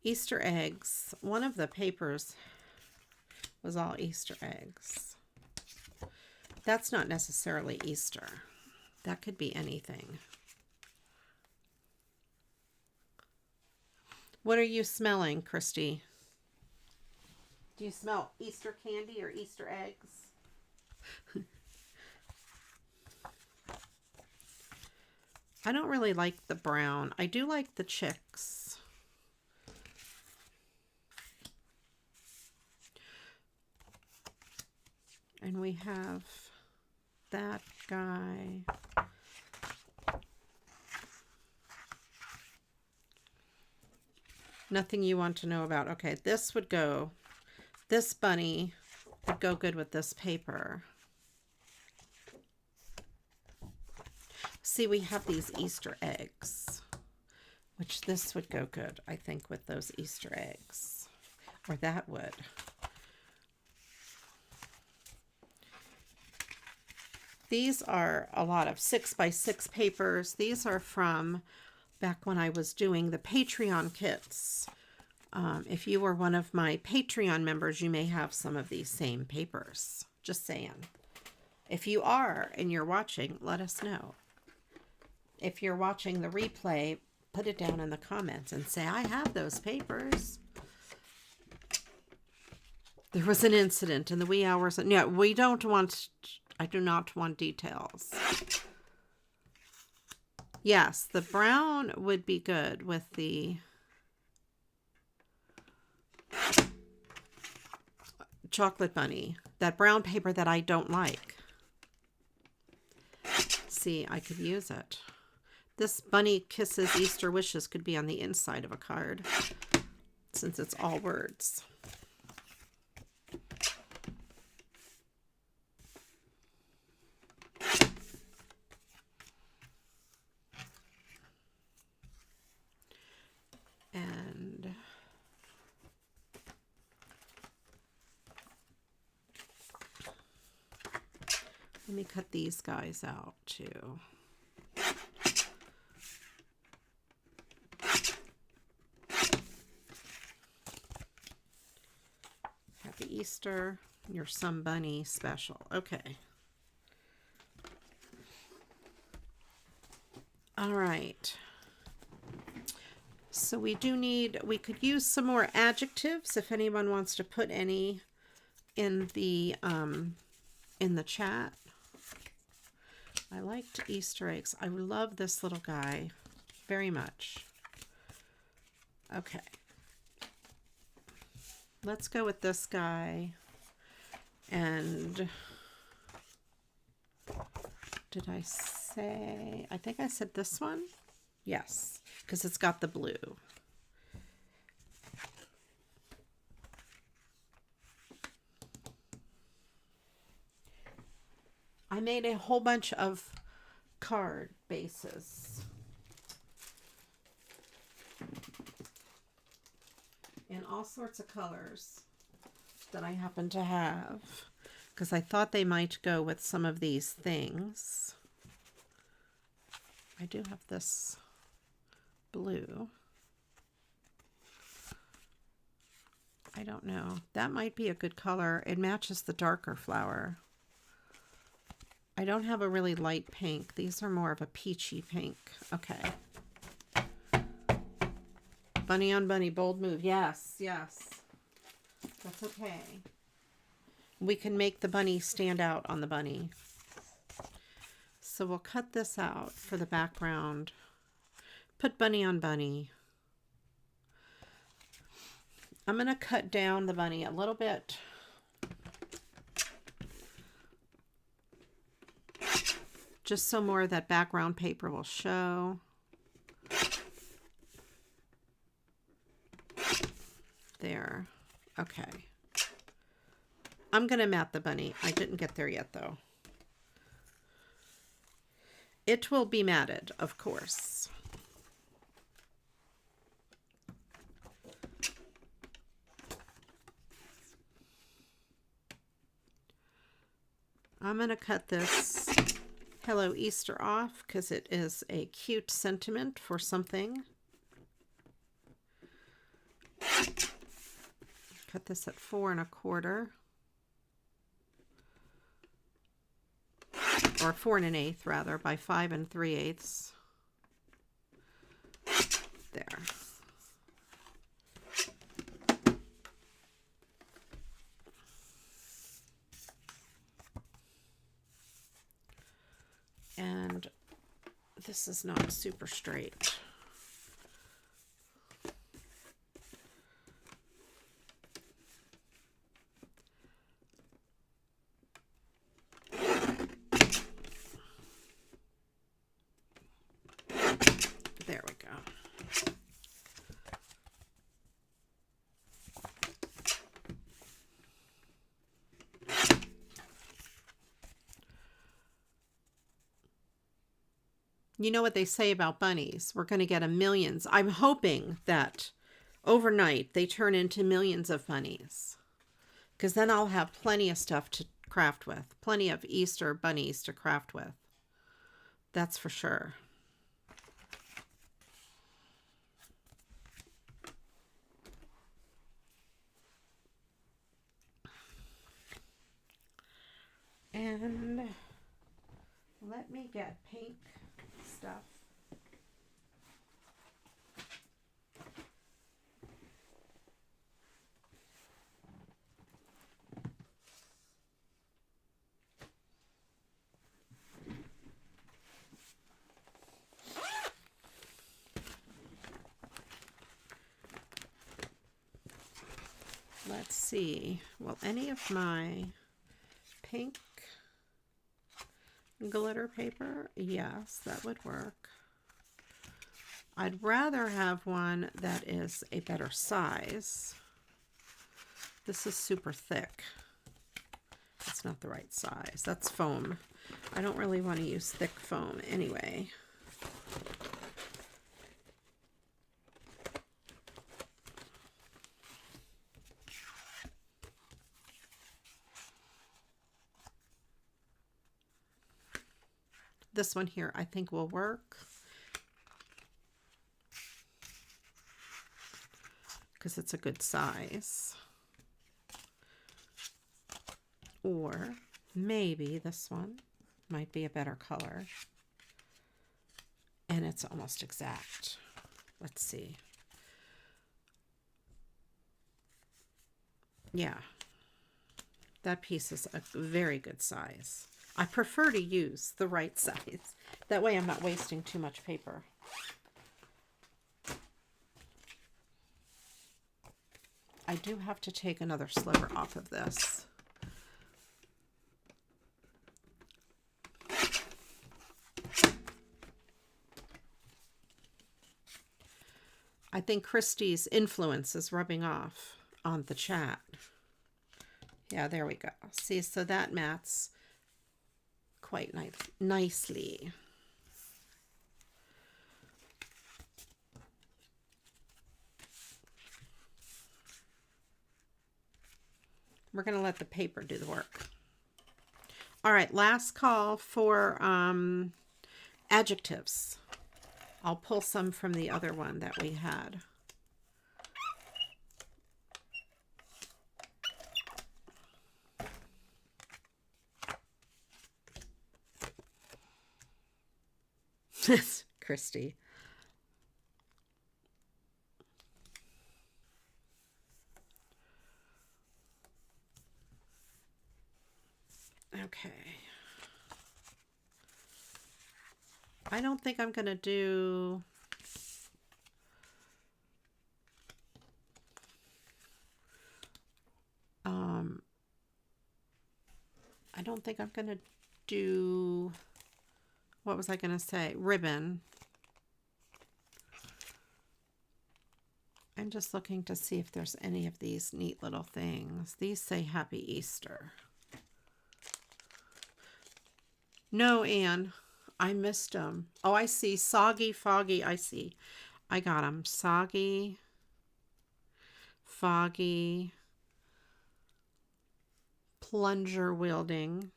Easter eggs. One of the papers was all Easter eggs. That's not necessarily Easter. That could be anything. What are you smelling, Christy? Do you smell Easter candy or Easter eggs? I don't really like the brown. I do like the chicks. And we have that guy. Nothing you want to know about. Okay, this would go, this bunny would go good with this paper. See, we have these Easter eggs, which this would go good, I think, with those Easter eggs. Or that would. These are a lot of 6x6 papers. These are from back when I was doing the Patreon kits. If you were one of my Patreon members, you may have some of these same papers. Just saying. If you are and you're watching, let us know. If you're watching the replay, put it down in the comments and say, I have those papers. There was an incident in the wee hours. No, we don't want, I do not want details. Yes, the brown would be good with the chocolate bunny. That brown paper that I don't like. See, I could use it. This bunny kisses Easter wishes could be on the inside of a card, since it's all words. And let me cut these guys out too. Happy Easter, your Some Bunny special. Okay. All right. So we do need, we could use some more adjectives if anyone wants to put any in the chat. I liked Easter eggs. I love this little guy very much. Okay. Let's go with this guy. And did I say, I think I said this one? Yes, because it's got the blue. I made a whole bunch of card bases. In all sorts of colors that I happen to have, because I thought they might go with some of these things. I do have this blue. I don't know. That might be a good color. It matches the darker flower. I don't have a really light pink. These are more of a peachy pink. Okay. Bunny on bunny, bold move. Yes, yes. That's okay. We can make the bunny stand out on the bunny. So we'll cut this out for the background. Put bunny on bunny. I'm going to cut down the bunny a little bit. Just so more of that background paper will show. There. Okay. I'm going to mat the bunny. I didn't get there yet, though. It will be matted, of course. I'm going to cut this Hello Easter off because it is a cute sentiment for something. Cut this at 4 1/4. or 4 1/8 rather, by 5 3/8. There. And this is not super straight. There we go. You know what they say about bunnies? We're going to get millions. I'm hoping that overnight they turn into millions of bunnies, because then I'll have plenty of stuff to craft with. Plenty of Easter bunnies to craft with. That's for sure. And let me get pink stuff. Let's see. Will any of my pink glitter paper? Yes, that would work. I'd rather have one that is a better size. This is super thick. It's not the right size. That's foam. I don't really want to use thick foam anyway. This one here I think will work, because it's a good size. Or maybe this one might be a better color. And it's almost exact. Let's see. Yeah. That piece is a very good size. I prefer to use the right size. That way I'm not wasting too much paper. I do have to take another sliver off of this. I think Christy's influence is rubbing off on the chat. Yeah, there we go. See, so that mats quite nicely. We're going to let the paper do the work. All right, last call for adjectives. I'll pull some from the other one that we had. Christy. Okay. I don't think I'm going to do I don't think I'm going to do, what was I going to say? Ribbon. I'm just looking to see if there's any of these neat little things. These say Happy Easter. No, Anne, I missed them. Oh, I see. Soggy, foggy. I see. I got them. Soggy, foggy, plunger wielding,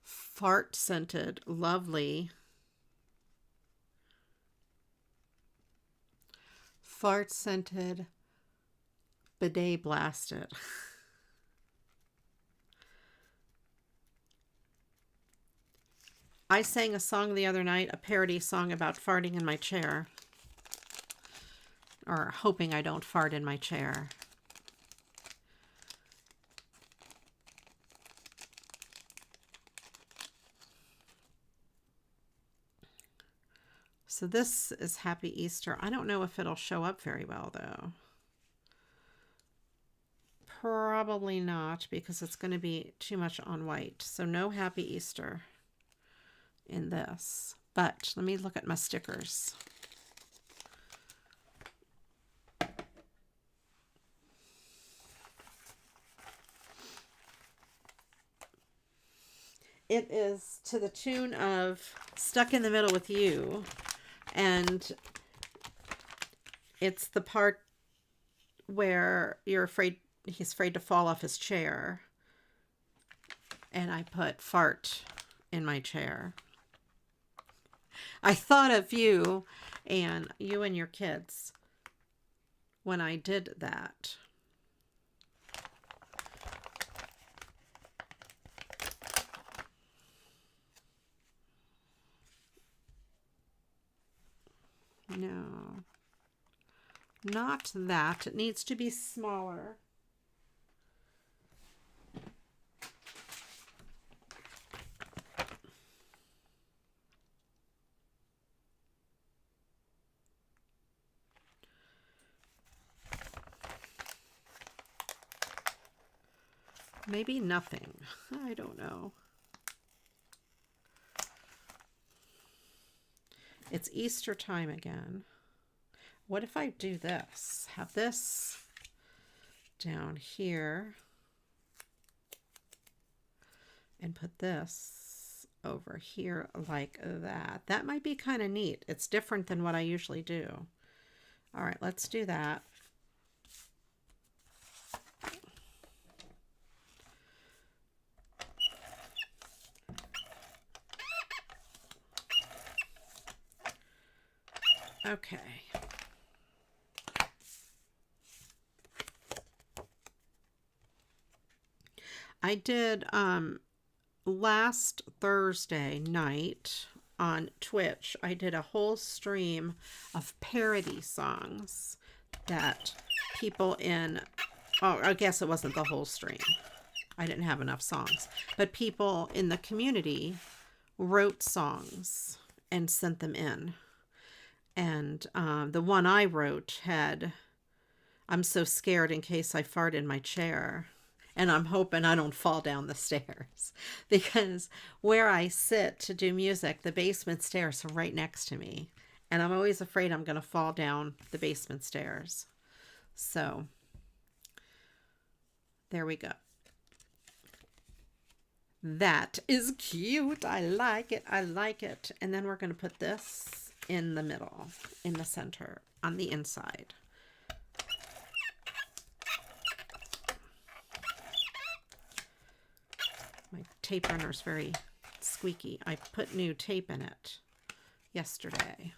fart scented, lovely, fart scented, bidet blasted. I sang a song the other night, a parody song about farting in my chair. Or hoping I don't fart in my chair. So this is Happy Easter. I don't know if it'll show up very well, though. Probably not, because it's going to be too much on white. So no Happy Easter in this. But let me look at my stickers. It is to the tune of Stuck in the Middle with You. And it's the part where he's afraid to fall off his chair. And I put fart in my chair. I thought of you and your kids when I did that. No, not that. It needs to be smaller. Maybe nothing. I don't know. It's Easter time again. What if I do this? Have this down here and put this over here like that. That might be kind of neat. It's different than what I usually do. All right, let's do that. Okay. I did last Thursday night on Twitch, I did a whole stream of parody songs that people I guess it wasn't the whole stream. I didn't have enough songs, but people in the community wrote songs and sent them in. And the one I wrote had, I'm so scared in case I fart in my chair. And I'm hoping I don't fall down the stairs. Because where I sit to do music, the basement stairs are right next to me. And I'm always afraid I'm going to fall down the basement stairs. So, there we go. That is cute. I like it. I like it. And then we're going to put this in the middle, in the center, on the inside. My tape runner is very squeaky. I put new tape in it yesterday.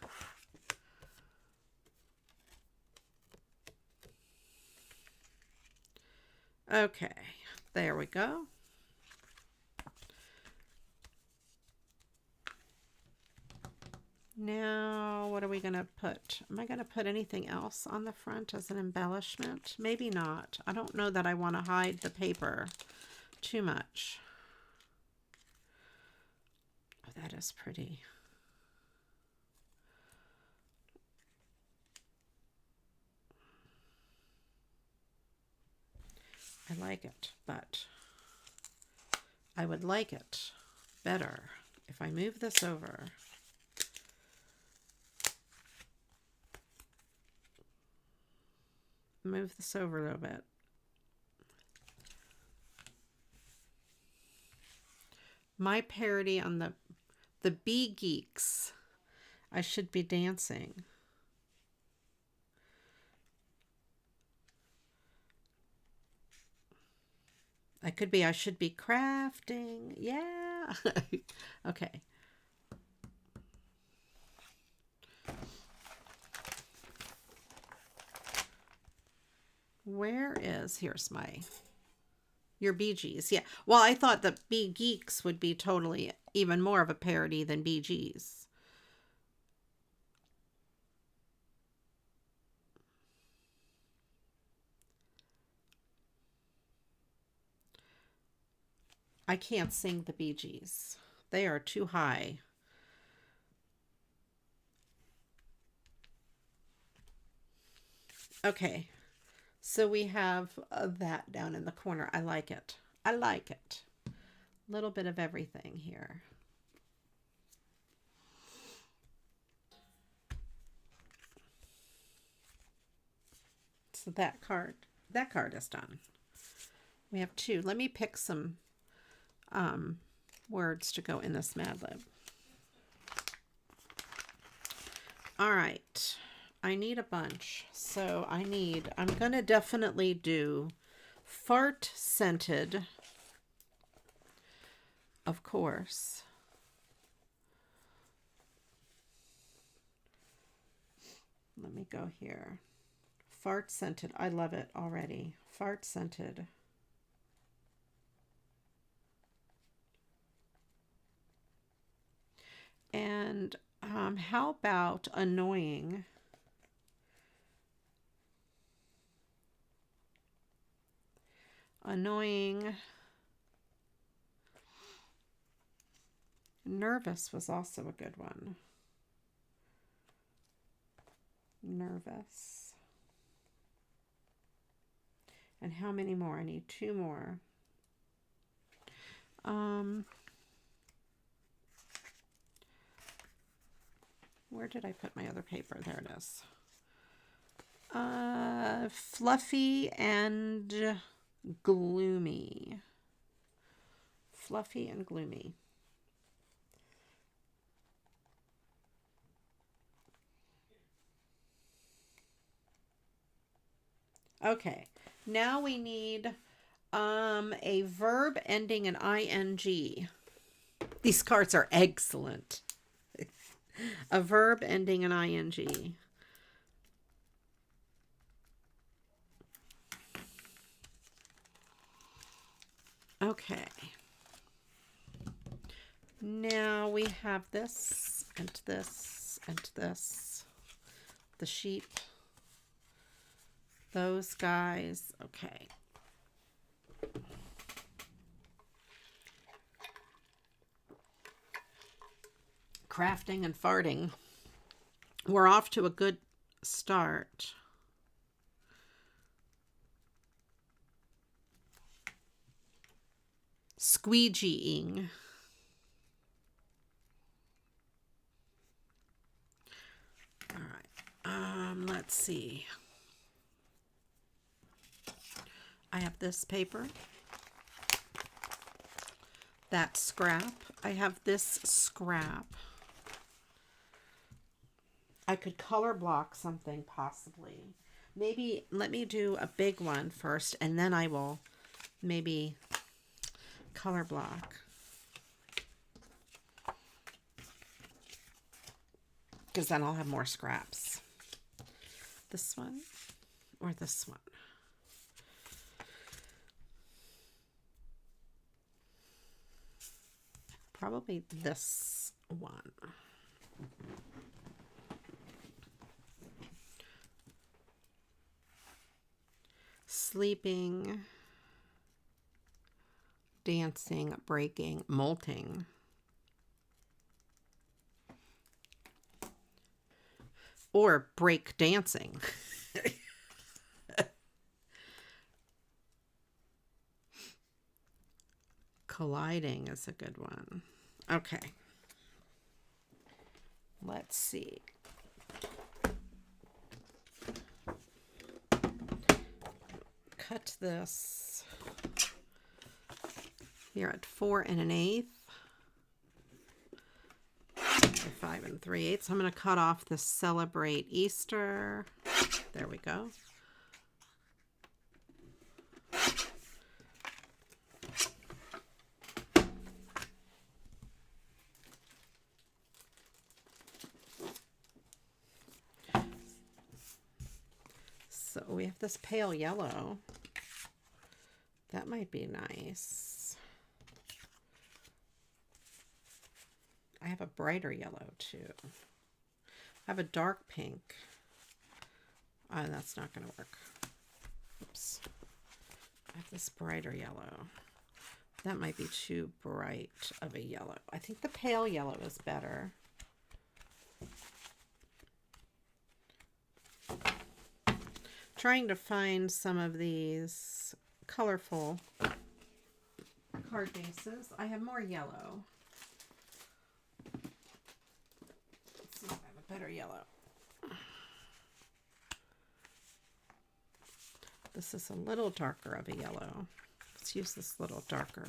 Okay, there we go. Now, what are we going to put? Am I going to put anything else on the front as an embellishment? Maybe not. I don't know that I want to hide the paper too much. Oh, that is pretty. I like it, but I would like it better if I move this over. Move this over a little bit. My parody on the Bee Geeks. I should be dancing. I should be crafting. Yeah. Okay. Here's your Bee Gees. Yeah. Well, I thought the Bee Geeks would be totally even more of a parody than BG's. I can't sing the Bee Gees. They are too high. Okay, so we have that down in the corner. I like it. I like it. A little bit of everything here. So that card is done. We have two. Let me pick some words to go in this Mad Lib. All right. I need a bunch. So I'm going to definitely do fart scented, of course. Let me go here. Fart scented. I love it already. Fart scented. And how about annoying? Annoying. Nervous was also a good one. Nervous. And how many more? I need two more. Where did I put my other paper? There it is. Fluffy and gloomy. Fluffy and gloomy. Okay, now we need a verb ending in ing. These cards are excellent. A verb ending in ing. Okay. Now we have this and this and this. The sheep. Those guys. Okay. Crafting and farting. We're off to a good start. Squeegeeing. All right. Let's see. I have this paper. That scrap. I have this scrap. I could color block something possibly. Maybe let me do a big one first and then I will maybe color block. Because then I'll have more scraps. This one or this one? Probably this one. Sleeping, dancing, breaking, molting. Or break dancing. Colliding is a good one. Okay. Let's see. Cut this here at 4 1/8. 5 3/8. I'm going to cut off the celebrate Easter. There we go. So we have this pale yellow. That might be nice. have a brighter yellow too. I have a dark pink. That's not going to work. Oops. I have this brighter yellow. That might be too bright of a yellow. I think the pale yellow is better. Trying to find some of these colorful card bases. I have more yellow. Let's see if I have a better yellow. This is a little darker of a yellow. Let's use this little darker,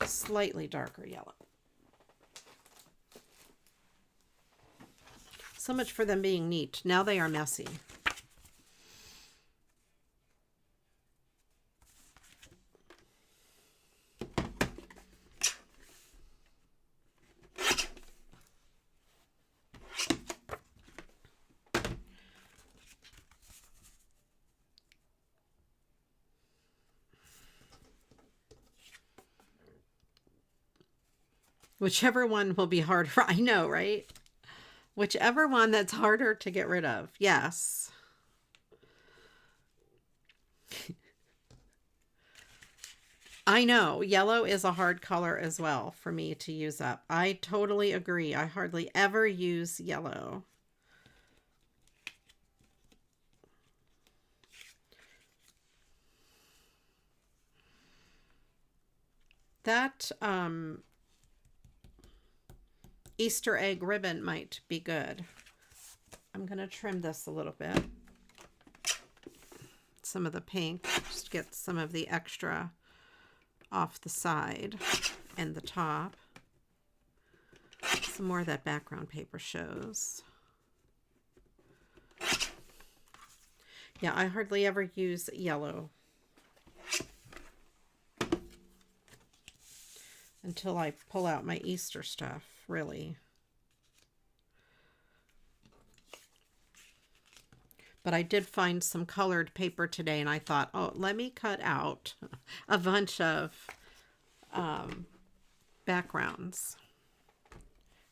slightly darker yellow. So much for them being neat. Now they are messy. Whichever one will be harder. I know, right? Whichever one that's harder to get rid of. Yes. I know. Yellow is a hard color as well for me to use up. I totally agree. I hardly ever use yellow. That, Easter egg ribbon might be good. I'm going to trim this a little bit. Some of the pink, just get some of the extra off the side and the top. Some more of that background paper shows. Yeah, I hardly ever use yellow until I pull out my Easter stuff. Really. But I did find some colored paper today, and I thought, oh, let me cut out a bunch of backgrounds,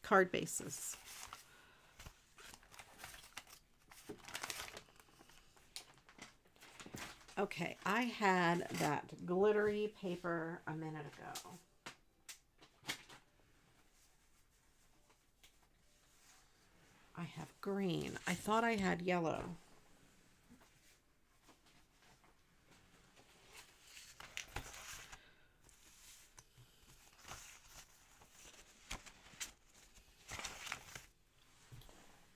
card bases. Okay, I had that glittery paper a minute ago. I have green. I thought I had yellow.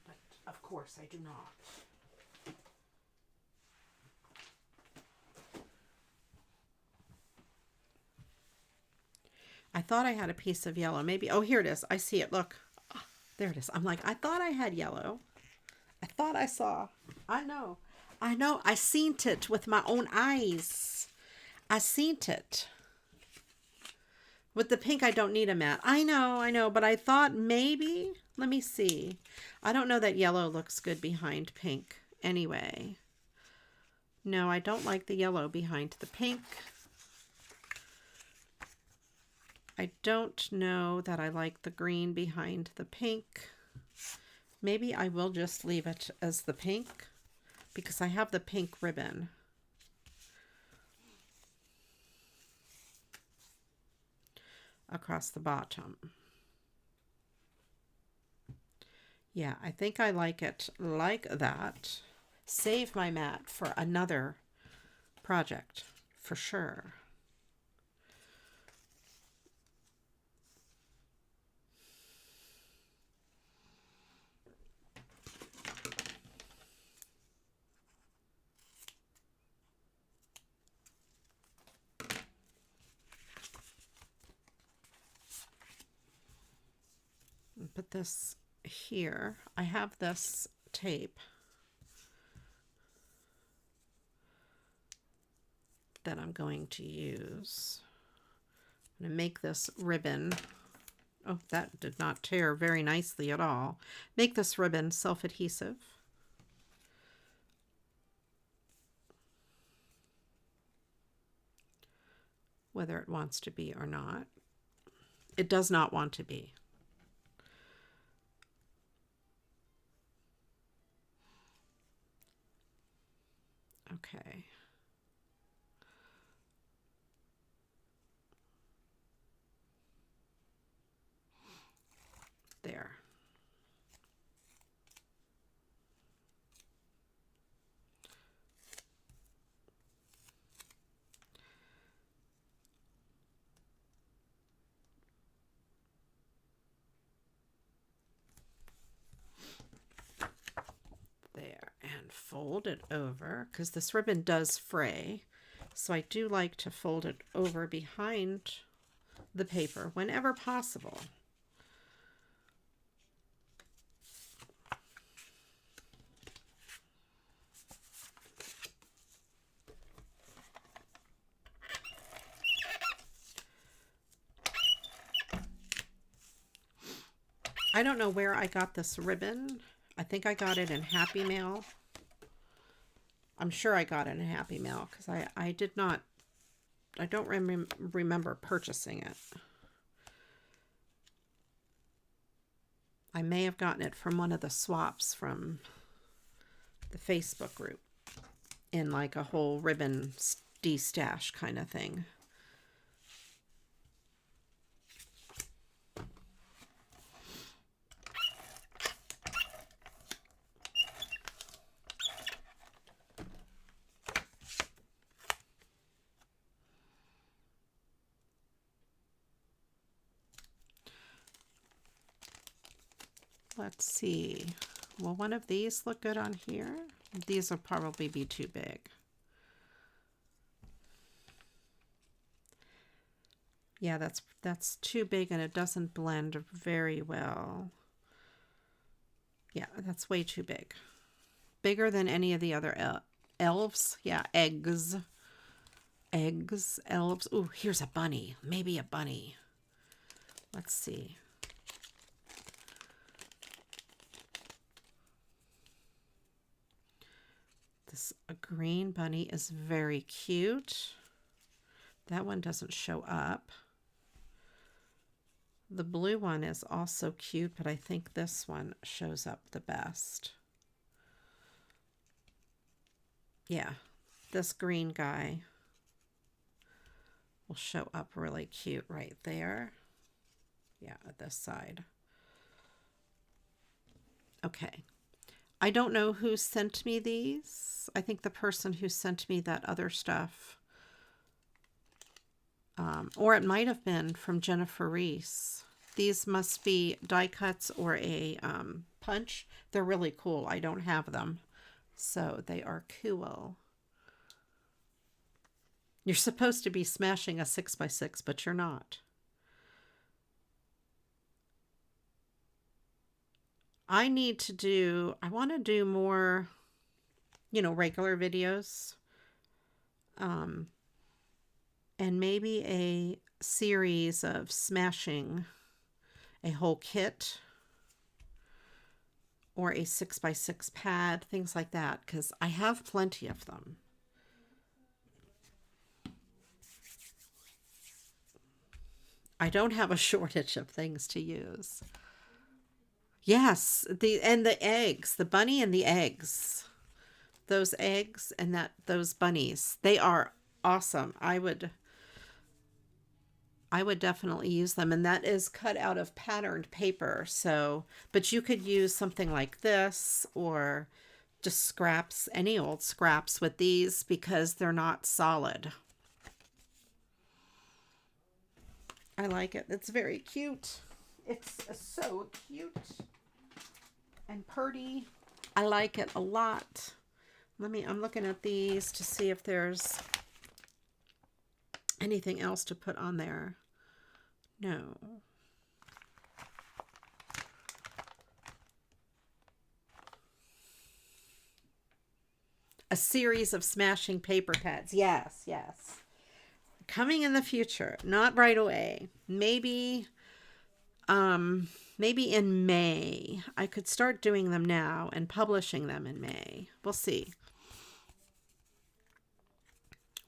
But of course I do not. I thought I had a piece of yellow. Maybe, oh, here it is. I see it. Look. There it is. I'm like, I thought I had yellow. I thought I saw. I know. I seen it with my own eyes. I seen it. With the pink, I don't need a matte. I know. But I thought maybe, let me see. I don't know that yellow looks good behind pink anyway. No, I don't like the yellow behind the pink. I don't know that I like the green behind the pink. Maybe I will just leave it as the pink because I have the pink ribbon. Across the bottom. Yeah, I think I like it like that. Save my mat for another project for sure. Put this here. I have this tape that I'm going to use. I'm going to make this ribbon. Oh, that did not tear very nicely at all. Make this ribbon self-adhesive. Whether it wants to be or not. It does not want to be. Okay. There. There, and fold it over because this ribbon does fray. So I do like to fold it over behind the paper whenever possible. I don't know where I got this ribbon. I think I got it in Happy Mail. I'm sure I got it in Happy Mail because I don't remember purchasing it. I may have gotten it from one of the swaps from the Facebook group in like a whole ribbon de-stash kind of thing. Let's see. Will one of these look good on here? These will probably be too big. Yeah, that's too big and it doesn't blend very well. Yeah, that's way too big. Bigger than any of the other elves. Yeah, eggs. Eggs, elves. Ooh, here's a bunny. Maybe a bunny. Let's see. A green bunny is very cute. That one doesn't show up. The blue one is also cute, but I think this one shows up the best. Yeah, this green guy will show up really cute right there. Yeah, at this side. Okay. I don't know who sent me these. I think the person who sent me that other stuff, or it might have been from Jennifer Reese. These must be die cuts or a punch. They're really cool. I don't have them, so they are cool. You're supposed to be smashing a 6x6, but you're not. I want to do more, regular videos. And maybe a series of smashing a whole kit or a 6x6 pad, things like that, because I have plenty of them. I don't have a shortage of things to use. Yes, the eggs, the bunny and the eggs. Those eggs and those bunnies, they are awesome. I would definitely use them, and that is cut out of patterned paper. So, but you could use something like this or just scraps, any old scraps with these because they're not solid. I like it. It's very cute. It's so cute and pretty. I like it a lot. I'm looking at these to see if there's anything else to put on there. No. A series of smashing paper pads. Yes, yes. Coming in the future, not right away. Maybe in May. I could start doing them now and publishing them in May. We'll see.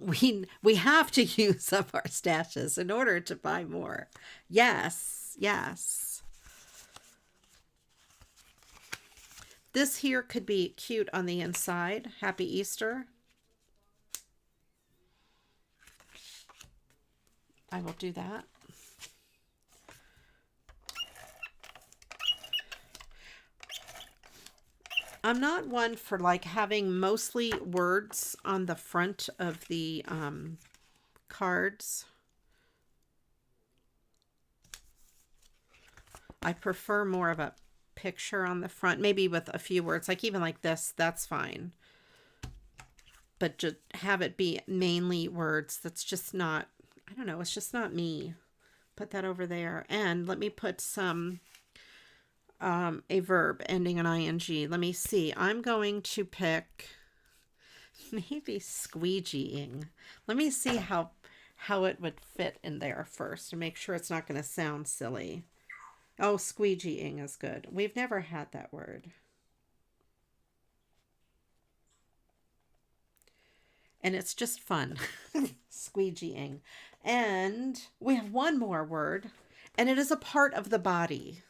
We have to use up our stashes in order to buy more. Yes, yes. This here could be cute on the inside. Happy Easter. I will do that. I'm not one for like having mostly words on the front of the cards. I prefer more of a picture on the front, maybe with a few words, like even like this, that's fine. But just have it be mainly words. That's just not, I don't know, it's just not me. Put that over there. And let me put some, a verb ending in ing. Let me see. I'm going to pick maybe squeegeeing. Let me see how it would fit in there first to make sure it's not going to sound silly. Oh, squeegeeing is good. We've never had that word. And it's just fun. Squeegeeing. And we have one more word, and it is a part of the body.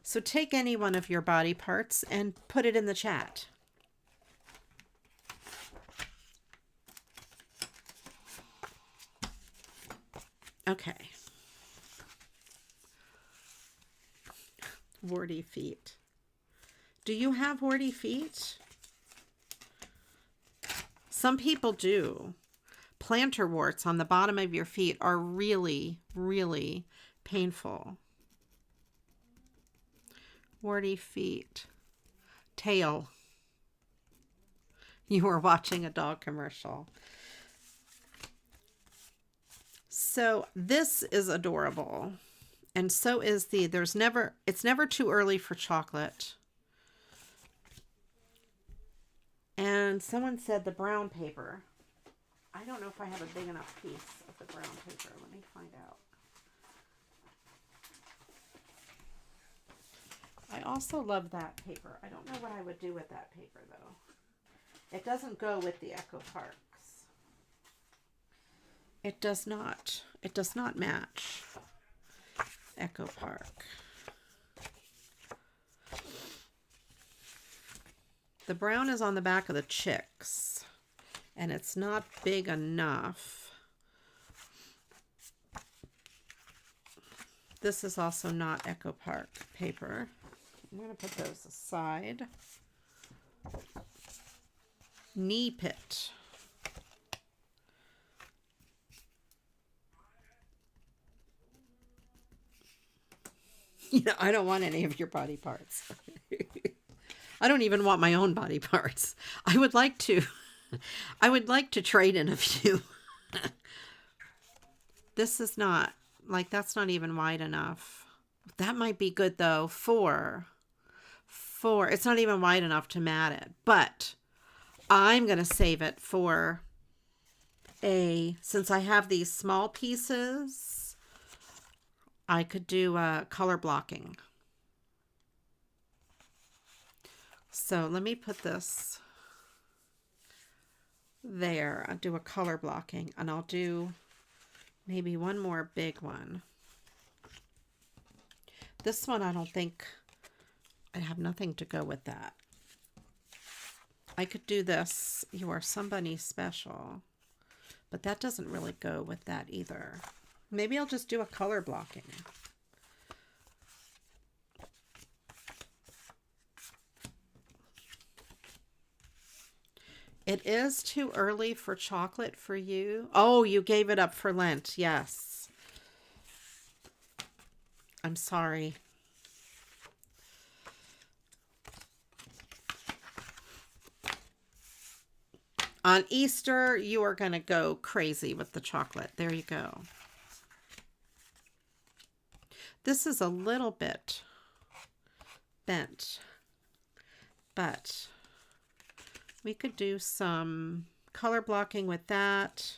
So take any one of your body parts and put it in the chat. Okay. Warty feet. Do you have warty feet? Some people do. Plantar warts on the bottom of your feet are really, really painful. Warty feet. Tail. You were watching a dog commercial. So this is adorable. And so is it's never too early for chocolate. And someone said the brown paper. I don't know if I have a big enough piece of the brown paper. Let me find out. I also love that paper. I don't know what I would do with that paper though. It doesn't go with the Echo Parks. It does not. It does not match Echo Park. The brown is on the back of the chicks, and it's not big enough. This is also not Echo Park paper. I'm going to put those aside. Knee pit. You know, I don't want any of your body parts. I don't even want my own body parts. I would like to trade in a few. This is not, like, that's not even wide enough. That might be good though. Four. It's not even wide enough to mat it, but I'm going to save it for since I have these small pieces, I could do color blocking. So let me put this there. I'll do a color blocking, and I'll do maybe one more big one. This one, I don't think, I have nothing to go with that. I could do this, You Are Somebody Special, but that doesn't really go with that either. Maybe I'll just do a color blocking. It is too early for chocolate for you. Oh, you gave it up for Lent. Yes. I'm sorry. On Easter, you are going to go crazy with the chocolate. There you go. This is a little bit bent, but we could do some color blocking with that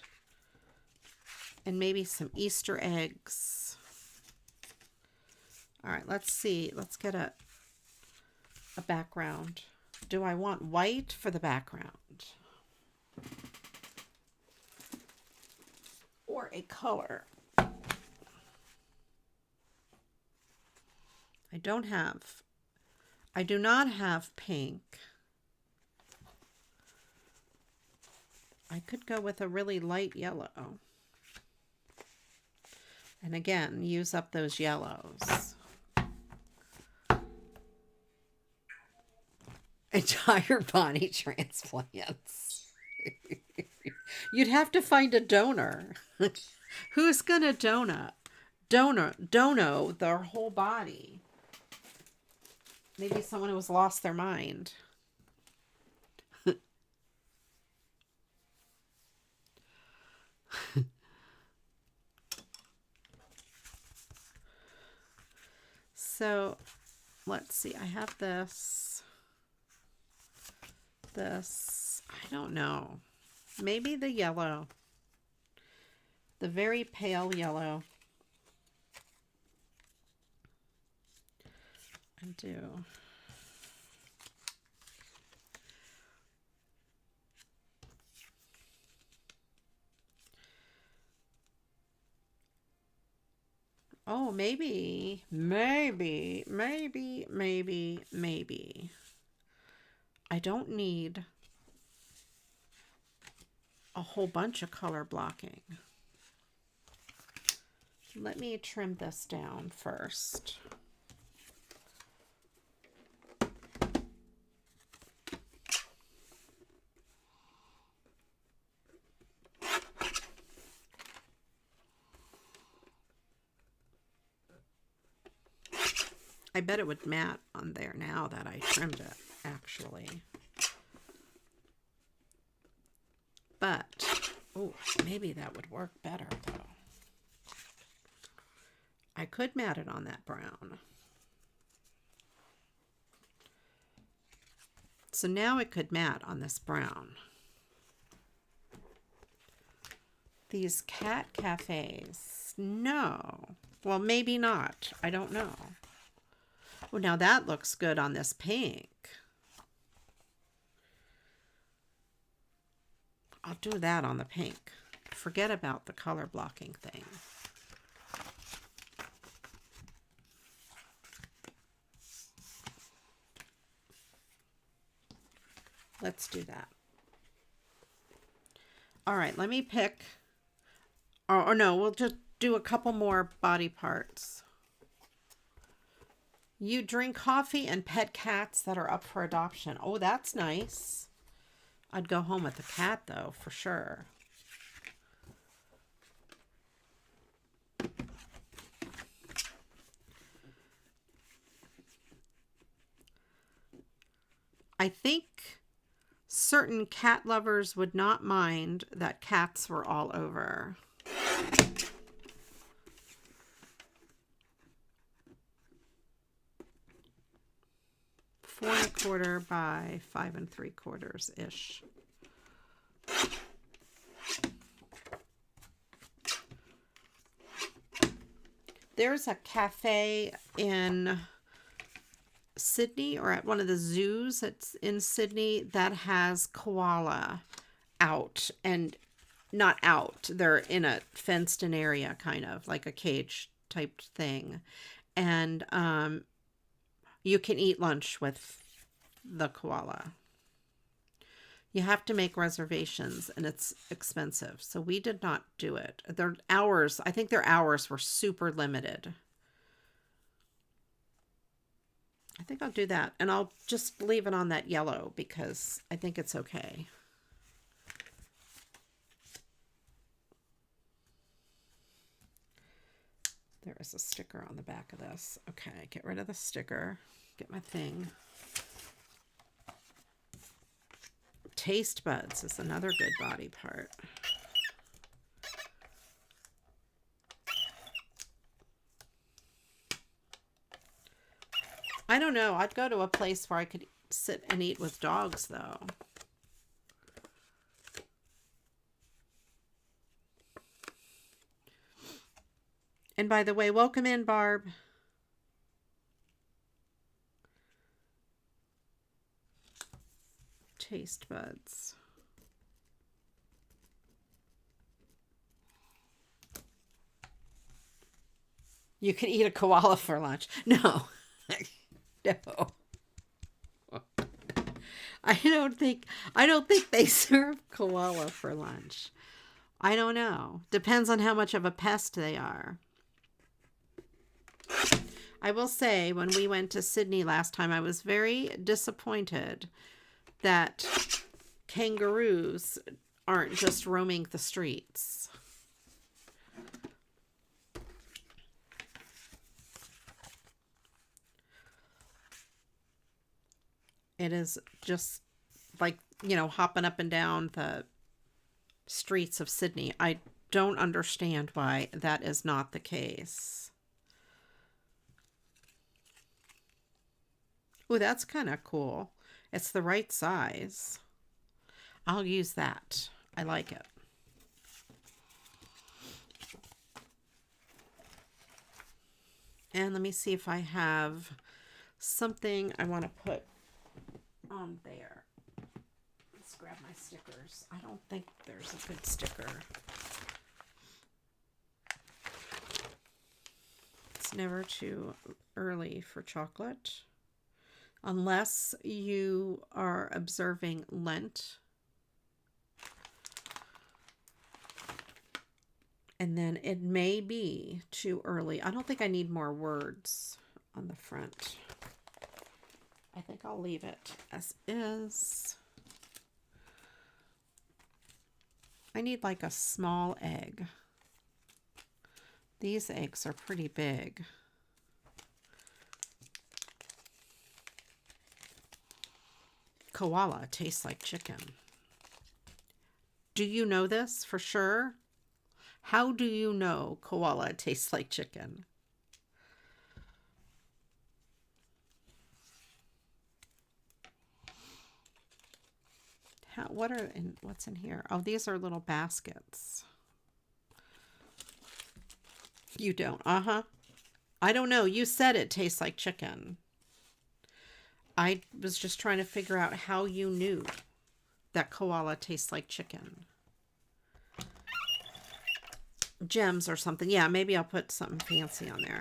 and maybe some Easter eggs. All right, let's see. Let's get a background. Do I want white for the background? Or a color? I do not have pink. I could go with a really light yellow. And again, use up those yellows. Entire body transplants. You'd have to find a donor. Who's gonna dono their whole body? Maybe someone who's lost their mind. So let's see. I have this. I don't know. Maybe the yellow. The very pale yellow. I do. Oh, maybe. I don't need a whole bunch of color blocking. Let me trim this down first. I bet it would matte on there now that I trimmed it, actually. But, oh, maybe that would work better, though. I could matte it on that brown. So now it could matte on this brown. These cat cafes, no. Well, maybe not. I don't know. Oh, now that looks good on this pink. I'll do that on the pink. Forget about the color blocking thing. Let's do that. All right, let me pick, or no, we'll just do a couple more body parts. You drink coffee and pet cats that are up for adoption. Oh, that's nice. I'd go home with a cat, though, for sure. I think certain cat lovers would not mind that cats were all over. Four and a quarter by 5 3/4 ish. There's a cafe in Sydney, or at one of the zoos that's in Sydney, that has koala out, and not out. They're in a fenced-in area, kind of like a cage type thing, and you can eat lunch with the koala. You have to make reservations, and it's expensive. So we did not do it. Their hours, I think their hours were super limited. I think I'll do that. And I'll just leave it on that yellow because I think it's okay. There is a sticker on the back of this. Okay, get rid of the sticker. Get my thing. Taste buds is another good body part. I don't know. I'd go to a place where I could sit and eat with dogs, though. And by the way, welcome in, Barb. Taste buds. You can eat a koala for lunch. No. No. I don't think they serve koala for lunch. I don't know. Depends on how much of a pest they are. I will say, when we went to Sydney last time, I was very disappointed that kangaroos aren't just roaming the streets. It is just like, you know, hopping up and down the streets of Sydney. I don't understand why that is not the case. Oh, that's kind of cool. It's the right size. I'll use that. I like it. And let me see if I have something I want to put on there. Let's grab my stickers. I don't think there's a good sticker. It's never too early for chocolate. Unless you are observing Lent. And then it may be too early. I don't think I need more words on the front. I think I'll leave it as is. I need like a small egg. These eggs are pretty big. Koala tastes like chicken. Do you know this for sure? How do you know koala tastes like chicken? What's in here? Oh, these are little baskets. You don't. Uh-huh. I don't know. You said it tastes like chicken. I was just trying to figure out how you knew that koala tastes like chicken. Gems or something. Yeah, maybe I'll put something fancy on there.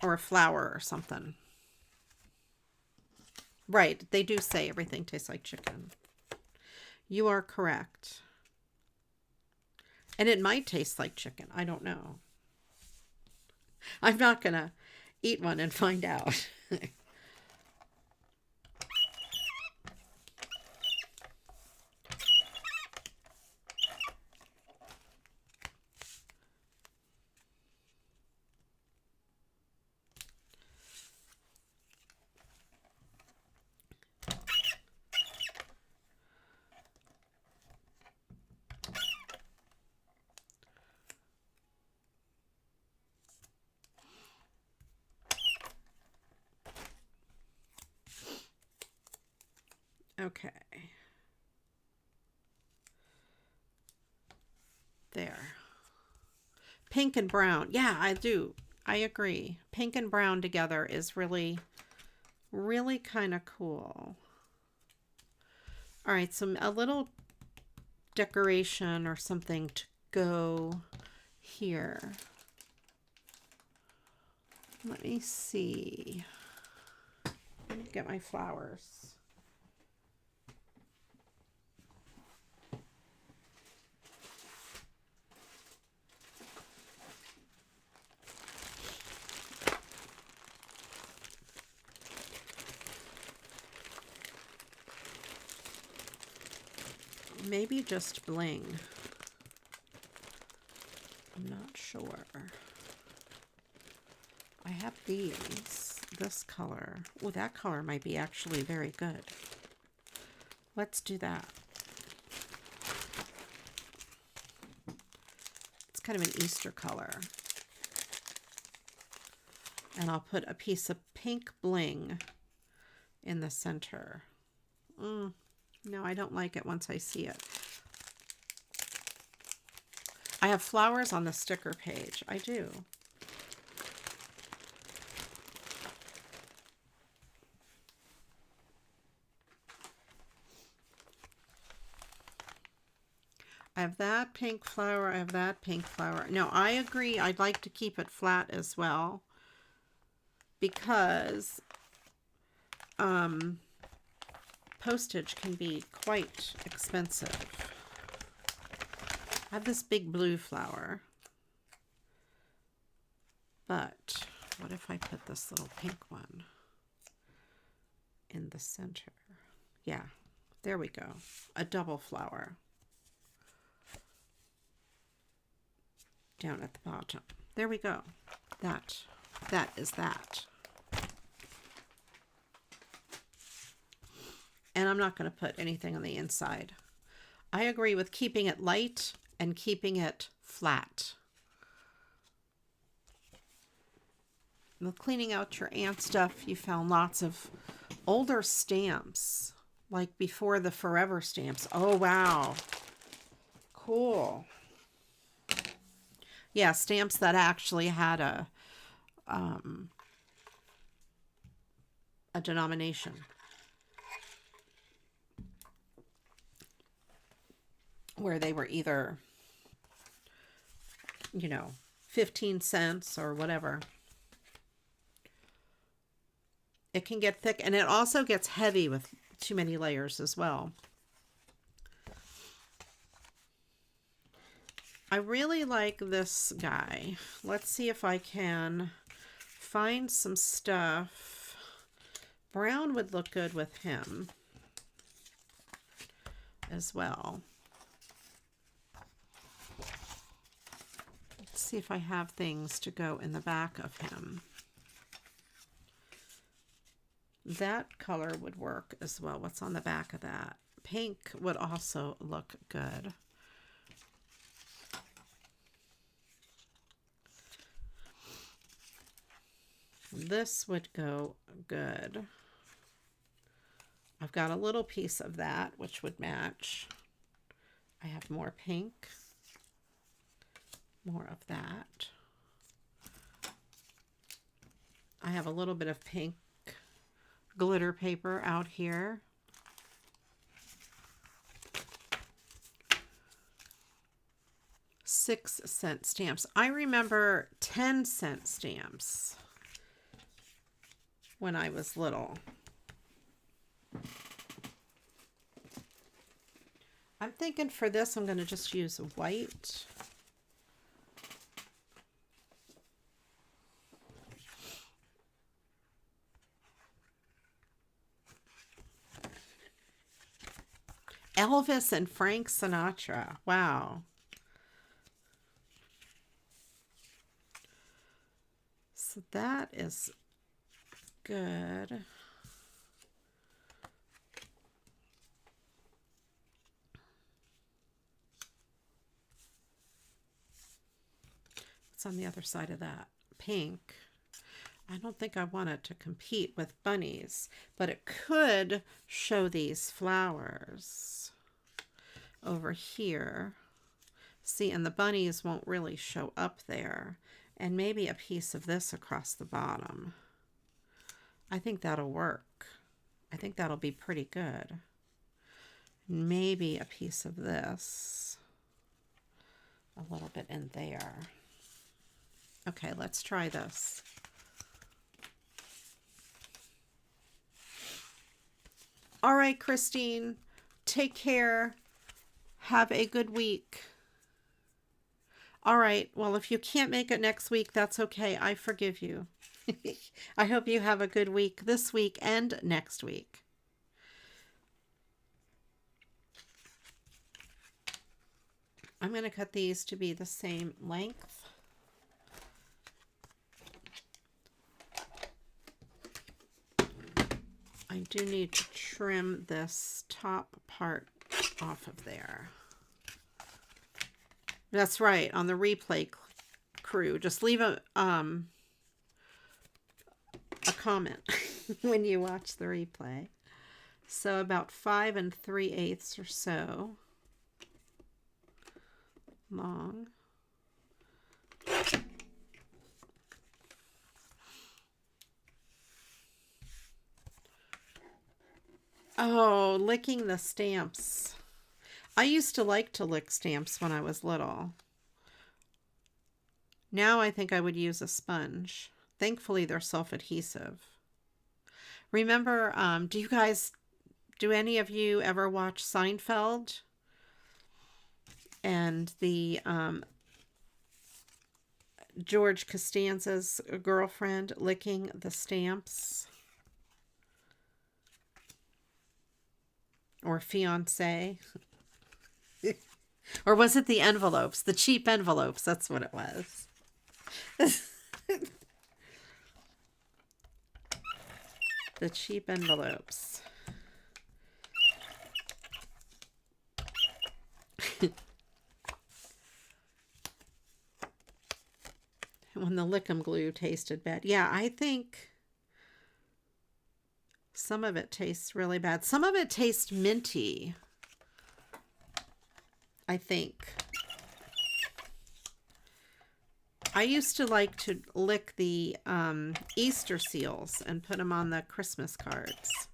Or a flower or something. Right, they do say everything tastes like chicken. You are correct. And it might taste like chicken. I don't know. I'm not going to eat one and find out. Okay. There. Pink and brown. Yeah, I do. I agree. Pink and brown together is really, really kind of cool. All right, so a little decoration or something to go here. Let me see. Let me get my flowers. Maybe just bling. I'm not sure. I have these. This color. Oh, that color might be actually very good. Let's do that. It's kind of an Easter color. And I'll put a piece of pink bling in the center. No, I don't like it once I see it. I have flowers on the sticker page. I do. I have that pink flower. I have that pink flower. No, I agree. I'd like to keep it flat as well. Because postage can be quite expensive. I have this big blue flower. But what if I put this little pink one in the center? Yeah, there we go. A double flower down at the bottom. There we go. That is that. And I'm not going to put anything on the inside. I agree with keeping it light and keeping it flat. Well, cleaning out your ant stuff, you found lots of older stamps, like before the forever stamps. Oh, wow. Cool. Yeah, stamps that actually had a denomination. Where they were either, you know, 15 cents or whatever. It can get thick, and it also gets heavy with too many layers as well. I really like this guy. Let's see if I can find some stuff. Brown would look good with him as well. Let's see if I have things to go in the back of him. That color would work as well. What's on the back of that? Pink would also look good. This would go good. I've got a little piece of that, which would match. I have more pink. More of that. I have a little bit of pink glitter paper out here. $6 stamps. I remember 10-cent stamps when I was little. I'm thinking for this, I'm going to just use white. Elvis and Frank Sinatra. Wow. So that is good. What's on the other side of that? Pink. I don't think I want it to compete with bunnies, but it could show these flowers over here. See, and the bunnies won't really show up there. And maybe a piece of this across the bottom. I think that'll work. I think that'll be pretty good. Maybe a piece of this. A little bit in there. Okay, let's try this. All right, Christine, take care. Have a good week. All right, well, if you can't make it next week, that's okay. I forgive you. I hope you have a good week this week and next week. I'm going to cut these to be the same length. I do need to trim this top part off of there. That's right, on the replay crew. Just leave a comment when you watch the replay. So about 5 3/8 or so long. Oh, licking the stamps. I used to like to lick stamps when I was little. Now I think I would use a sponge. Thankfully, they're self-adhesive. Remember, do any of you ever watch Seinfeld? and the George Costanza's girlfriend licking the stamps. Or fiance. Or was it the envelopes? The cheap envelopes. That's what it was. The cheap envelopes. When the Lick'em glue tasted bad. Yeah, I think some of it tastes really bad. Some of it tastes minty, I think. I used to like to lick the Easter seals and put them on the Christmas cards.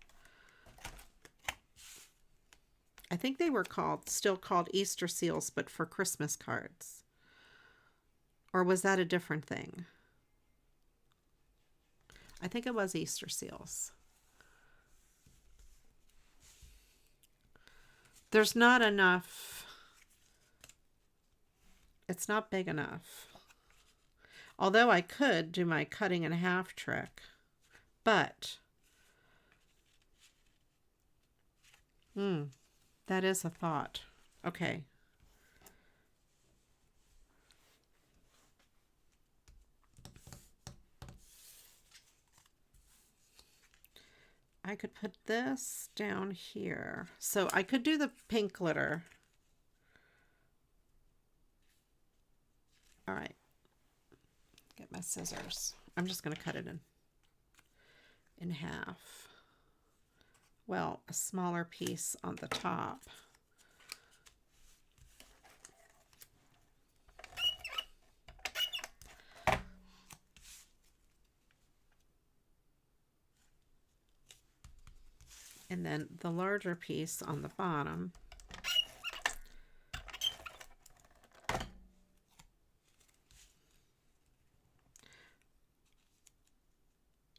I think they were still called Easter seals, but for Christmas cards. Or was that a different thing? I think it was Easter seals. There's not enough. It's not big enough. Although I could do my cutting in half trick. But that is a thought. Okay. I could put this down here. So I could do the pink glitter. All right. Get my scissors. I'm just going to cut it in half. Well, a smaller piece on the top. And then the larger piece on the bottom.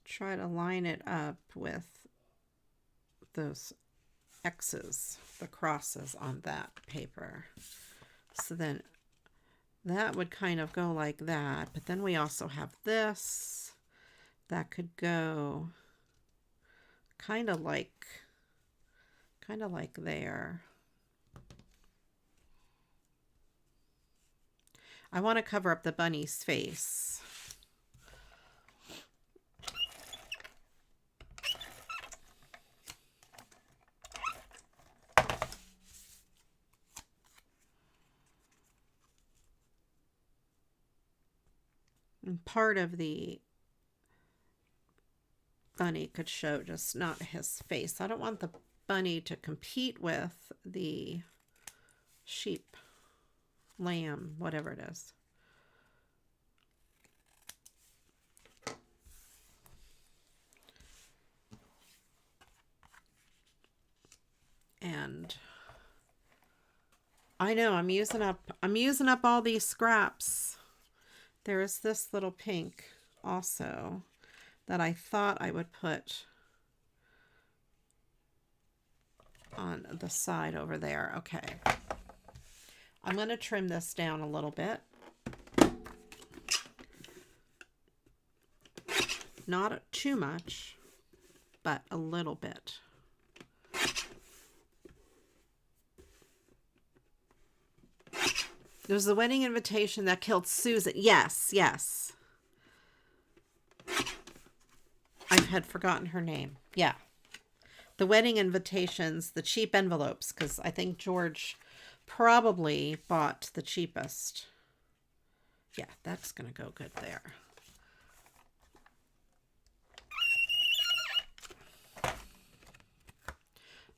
Try to line it up with those X's, the crosses on that paper. So then that would kind of go like that. But then we also have this. That could go kind of like there. I want to cover up the bunny's face. And part of the bunny could show, just not his face. I don't want the bunny to compete with the sheep, lamb, whatever it is. And I know I'm using up all these scraps. There is this little pink also that I thought I would put on the side over there. Okay. I'm going to trim this down a little bit. Not too much, but a little bit. It was the wedding invitation that killed Susan. Yes, yes. I had forgotten her name. Yeah. The wedding invitations, the cheap envelopes, because I think George probably bought the cheapest. Yeah, that's going to go good there.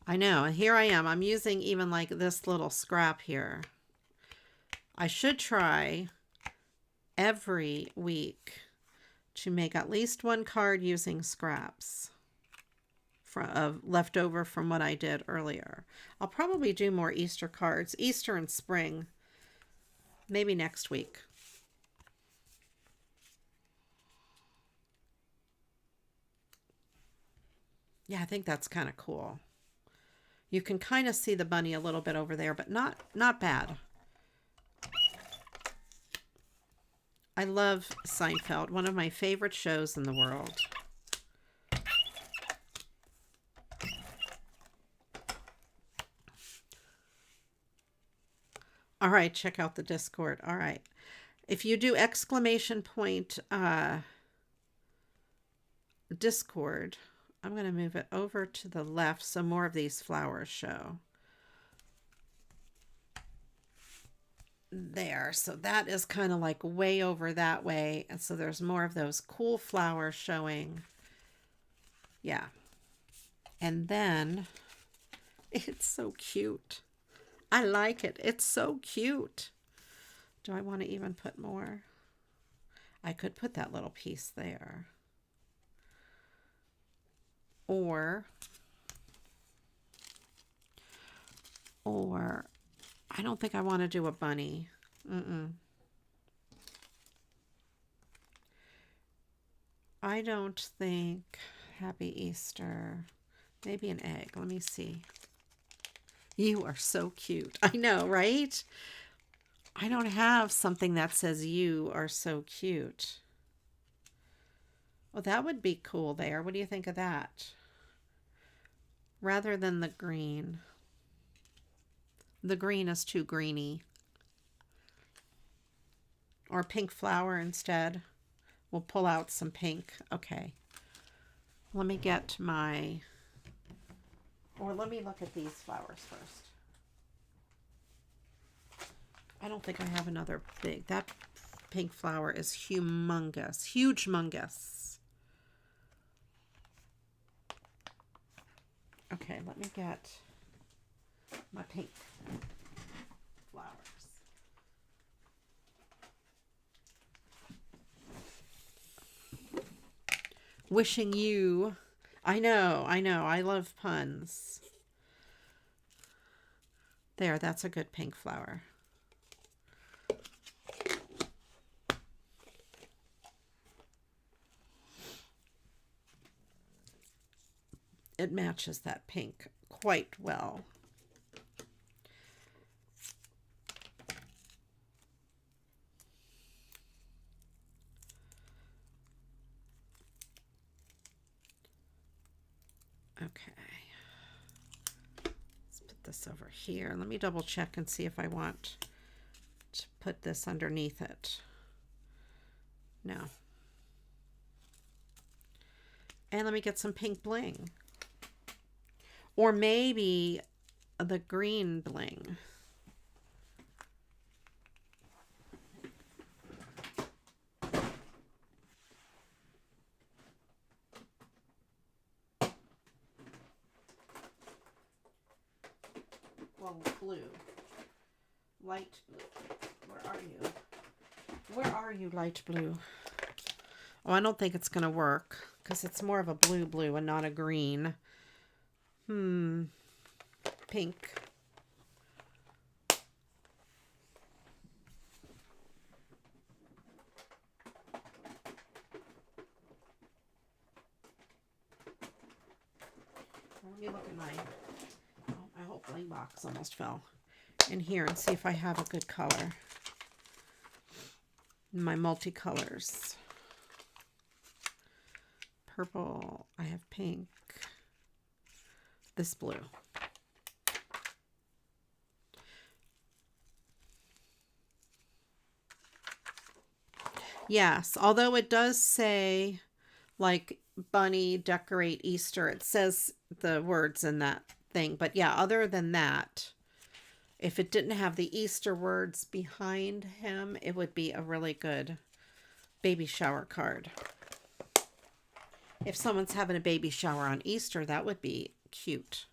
I know. And here I am. I'm using even like this little scrap here. I should try every week to make at least one card using scraps left over from what I did earlier. I'll probably do more Easter cards, Easter and spring, maybe next week. Yeah, I think that's kind of cool. You can kind of see the bunny a little bit over there, but not bad. I love Seinfeld, one of my favorite shows in the world. All right, check out the Discord. All right. If you do exclamation point Discord, I'm going to move it over to the left so more of these flowers show. There. So that is kind of like way over that way. And so there's more of those cool flowers showing. Yeah. And then it's so cute. I like it. It's so cute. Do I want to even put more? I could put that little piece there. Or I don't think I want to do a bunny. I don't think Happy Easter. Maybe an egg. Let me see. You are so cute. I know, right? I don't have something that says you are so cute. Well, that would be cool there. What do you think of that? Rather than the green. The green is too greeny. Or pink flower instead. We'll pull out some pink. Okay. Let me get my... Or let me look at these flowers first. I don't think I have another big. That pink flower is humongous. Huge-mongous. Okay, let me get my pink flowers. Wishing you... I know. I love puns. There, that's a good pink flower. It matches that pink quite well. Okay. Let's put this over here. Let me double check and see if I want to put this underneath it. No. And let me get some pink bling. Or maybe the green bling. Well, blue. Light blue. Where are you? Where are you, light blue? Oh, I don't think it's going to work because it's more of a blue and not a green. Pink. Let me look at my whole bling box almost fell in here and see if I have a good color. My multicolors. Purple. I have pink. This blue. Yes, although it does say like bunny decorate Easter, it says the words in that thing. But yeah, other than that, if it didn't have the Easter words behind him, it would be a really good baby shower card. If someone's having a baby shower on Easter, that would be cute.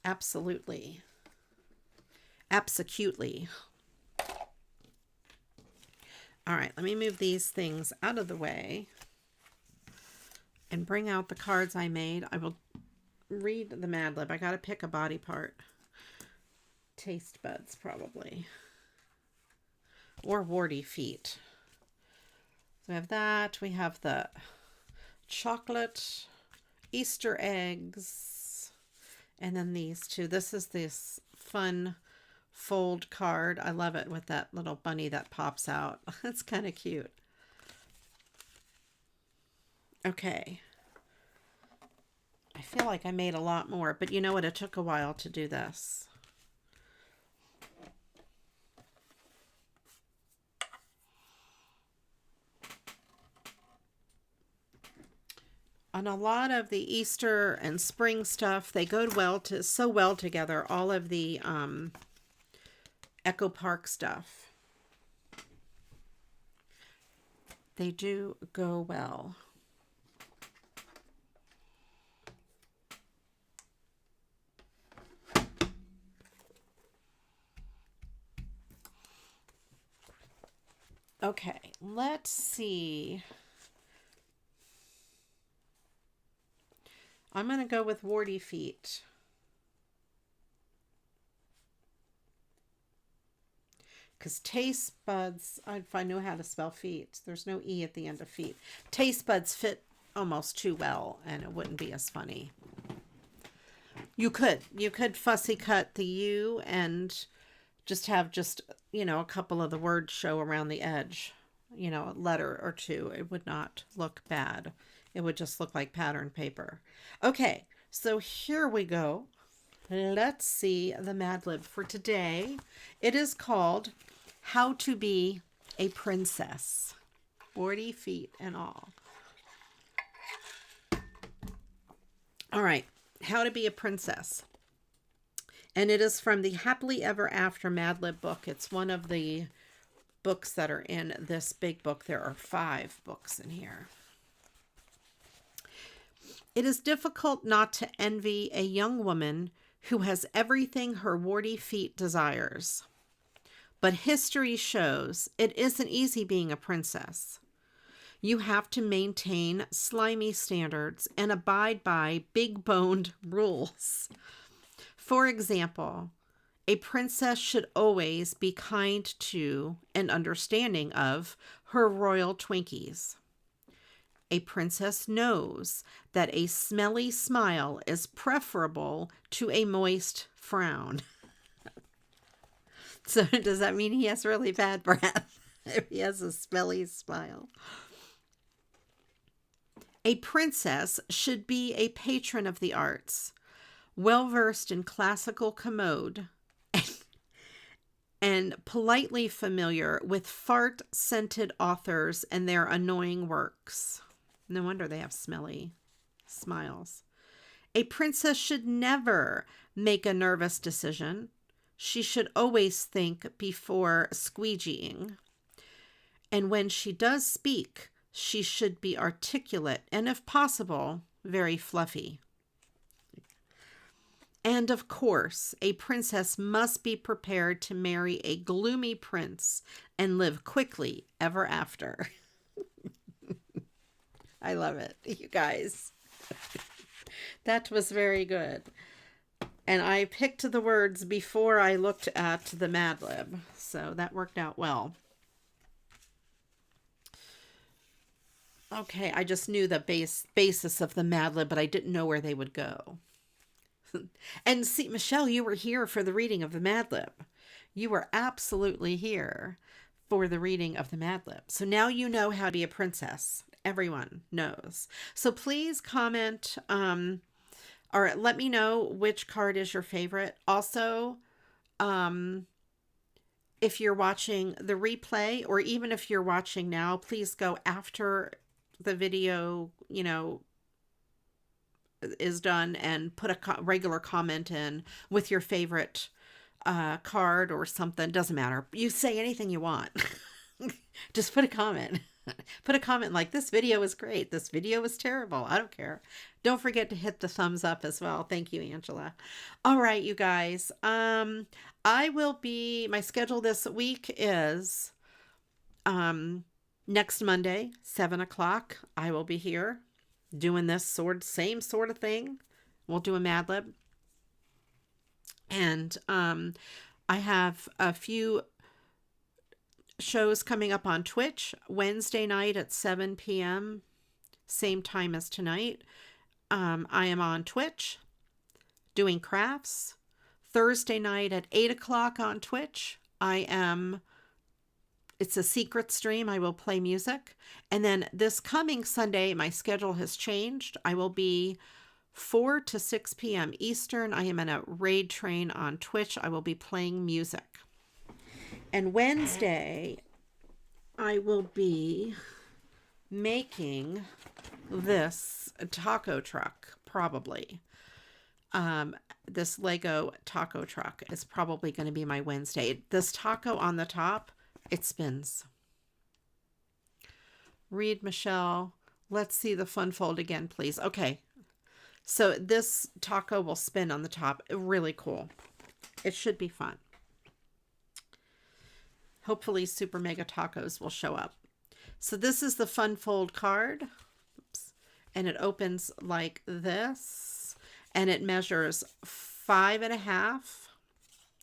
Absolutely. Absecutely. All right, let me move these things out of the way and bring out the cards I made. I will read the Mad Lib. I got to pick a body part. Taste buds, probably. Or warty feet. So we have that. We have the chocolate, Easter eggs, and then these two. This is this fun fold card. I love it with that little bunny that pops out. That's kind of cute. Okay. I feel like I made a lot more, but you know what? It took a while to do this. On a lot of the Easter and spring stuff, they go so well together. All of the Echo Park stuff, they do go well. Okay, let's see. I'm going to go with warty feet. Because taste buds, if I know how to spell feet, there's no E at the end of feet. Taste buds fit almost too well, and it wouldn't be as funny. You could fussy cut the U and just have a couple of the words show around the edge, a letter or two. It would not look bad. It would just look like pattern paper. Okay, so here we go. Let's see the Mad Lib for today. It is called How to Be a Princess. 40 feet and all. All right, How to Be a Princess. And it is from the Happily Ever After Mad Lib book. It's one of the books that are in this big book. There are 5 books in here. It is difficult not to envy a young woman who has everything her warty feet desires. But history shows it isn't easy being a princess. You have to maintain slimy standards and abide by big-boned rules. For example, a princess should always be kind to and understanding of her royal Twinkies. A princess knows that a smelly smile is preferable to a moist frown. So does that mean he has really bad breath if he has a smelly smile? A princess should be a patron of the arts, well-versed in classical commode, and politely familiar with fart-scented authors and their annoying works. No wonder they have smelly smiles. A princess should never make a nervous decision. She should always think before squeegeeing. And when she does speak, she should be articulate and, if possible, very fluffy. And of course, a princess must be prepared to marry a gloomy prince and live quickly ever after. I love it, you guys. That was very good. And I picked the words before I looked at the Mad Lib, so that worked out well. Okay, I just knew the basis of the Mad Lib, but I didn't know where they would go. And see, Michelle, you were here for the reading of the Mad Lib. You were absolutely here for the reading of the Mad Lib. So now you know how to be a princess. Everyone knows. So please comment or let me know which card is your favorite. Also, if you're watching the replay or even if you're watching now, please go after the video, is done and put a regular comment in with your favorite card or something. Doesn't matter. You say anything you want. Just put a comment. Put a comment like, this video is great. This video is terrible. I don't care. Don't forget to hit the thumbs up as well. Thank you, Angela. All right, you guys. My schedule this week is next Monday, 7 o'clock. I will be here doing this same sort of thing. We'll do a Mad Lib. And I have a few shows coming up on Twitch. Wednesday night at 7 p.m. Same time as tonight. I am on Twitch doing crafts. Thursday night at 8 o'clock on Twitch. It's a secret stream. I will play music. And then this coming Sunday, my schedule has changed. I will be 4 to 6 p.m. Eastern. I am in a raid train on Twitch. I will be playing music. And Wednesday, I will be making this taco truck, probably. This Lego taco truck is probably going to be my Wednesday. This taco on the top, it spins. Read, Michelle. Let's see the fun fold again, please. Okay. So this taco will spin on the top. Really cool. It should be fun. Hopefully SuperMegaTacos will show up. So this is the fun fold card. Oops. And it opens like this. And it measures 5.5,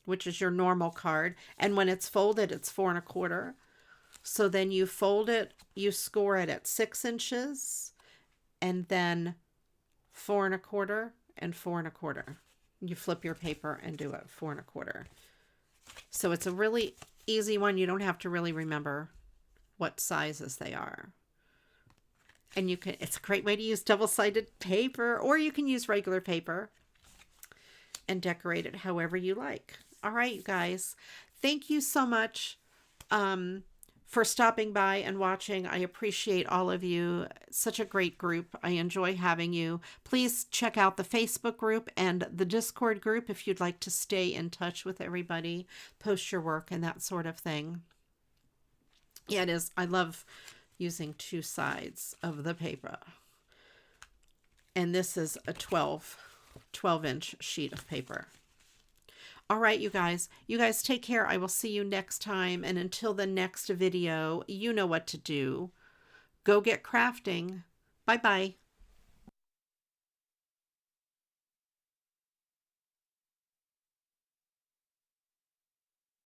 which is your normal card. And when it's folded, it's 4 1/4. So then you fold it, you score it at 6 inches, and then 4 1/4 and 4 1/4. You flip your paper and do it 4 1/4. So it's a really easy one. You don't have to really remember what sizes they are. And it's a great way to use double-sided paper, or you can use regular paper and decorate it however you like. All right, you guys. Thank you so much for stopping by and watching. I appreciate all of you. Such a great group. I enjoy having you. Please check out the Facebook group and the Discord group if you'd like to stay in touch with everybody, post your work and that sort of thing. Yeah, it is. I love using 2 sides of the paper. And this is a 12-inch sheet of paper. All right, you guys. You guys take care. I will see you next time. And until the next video, you know what to do. Go get crafting. Bye-bye.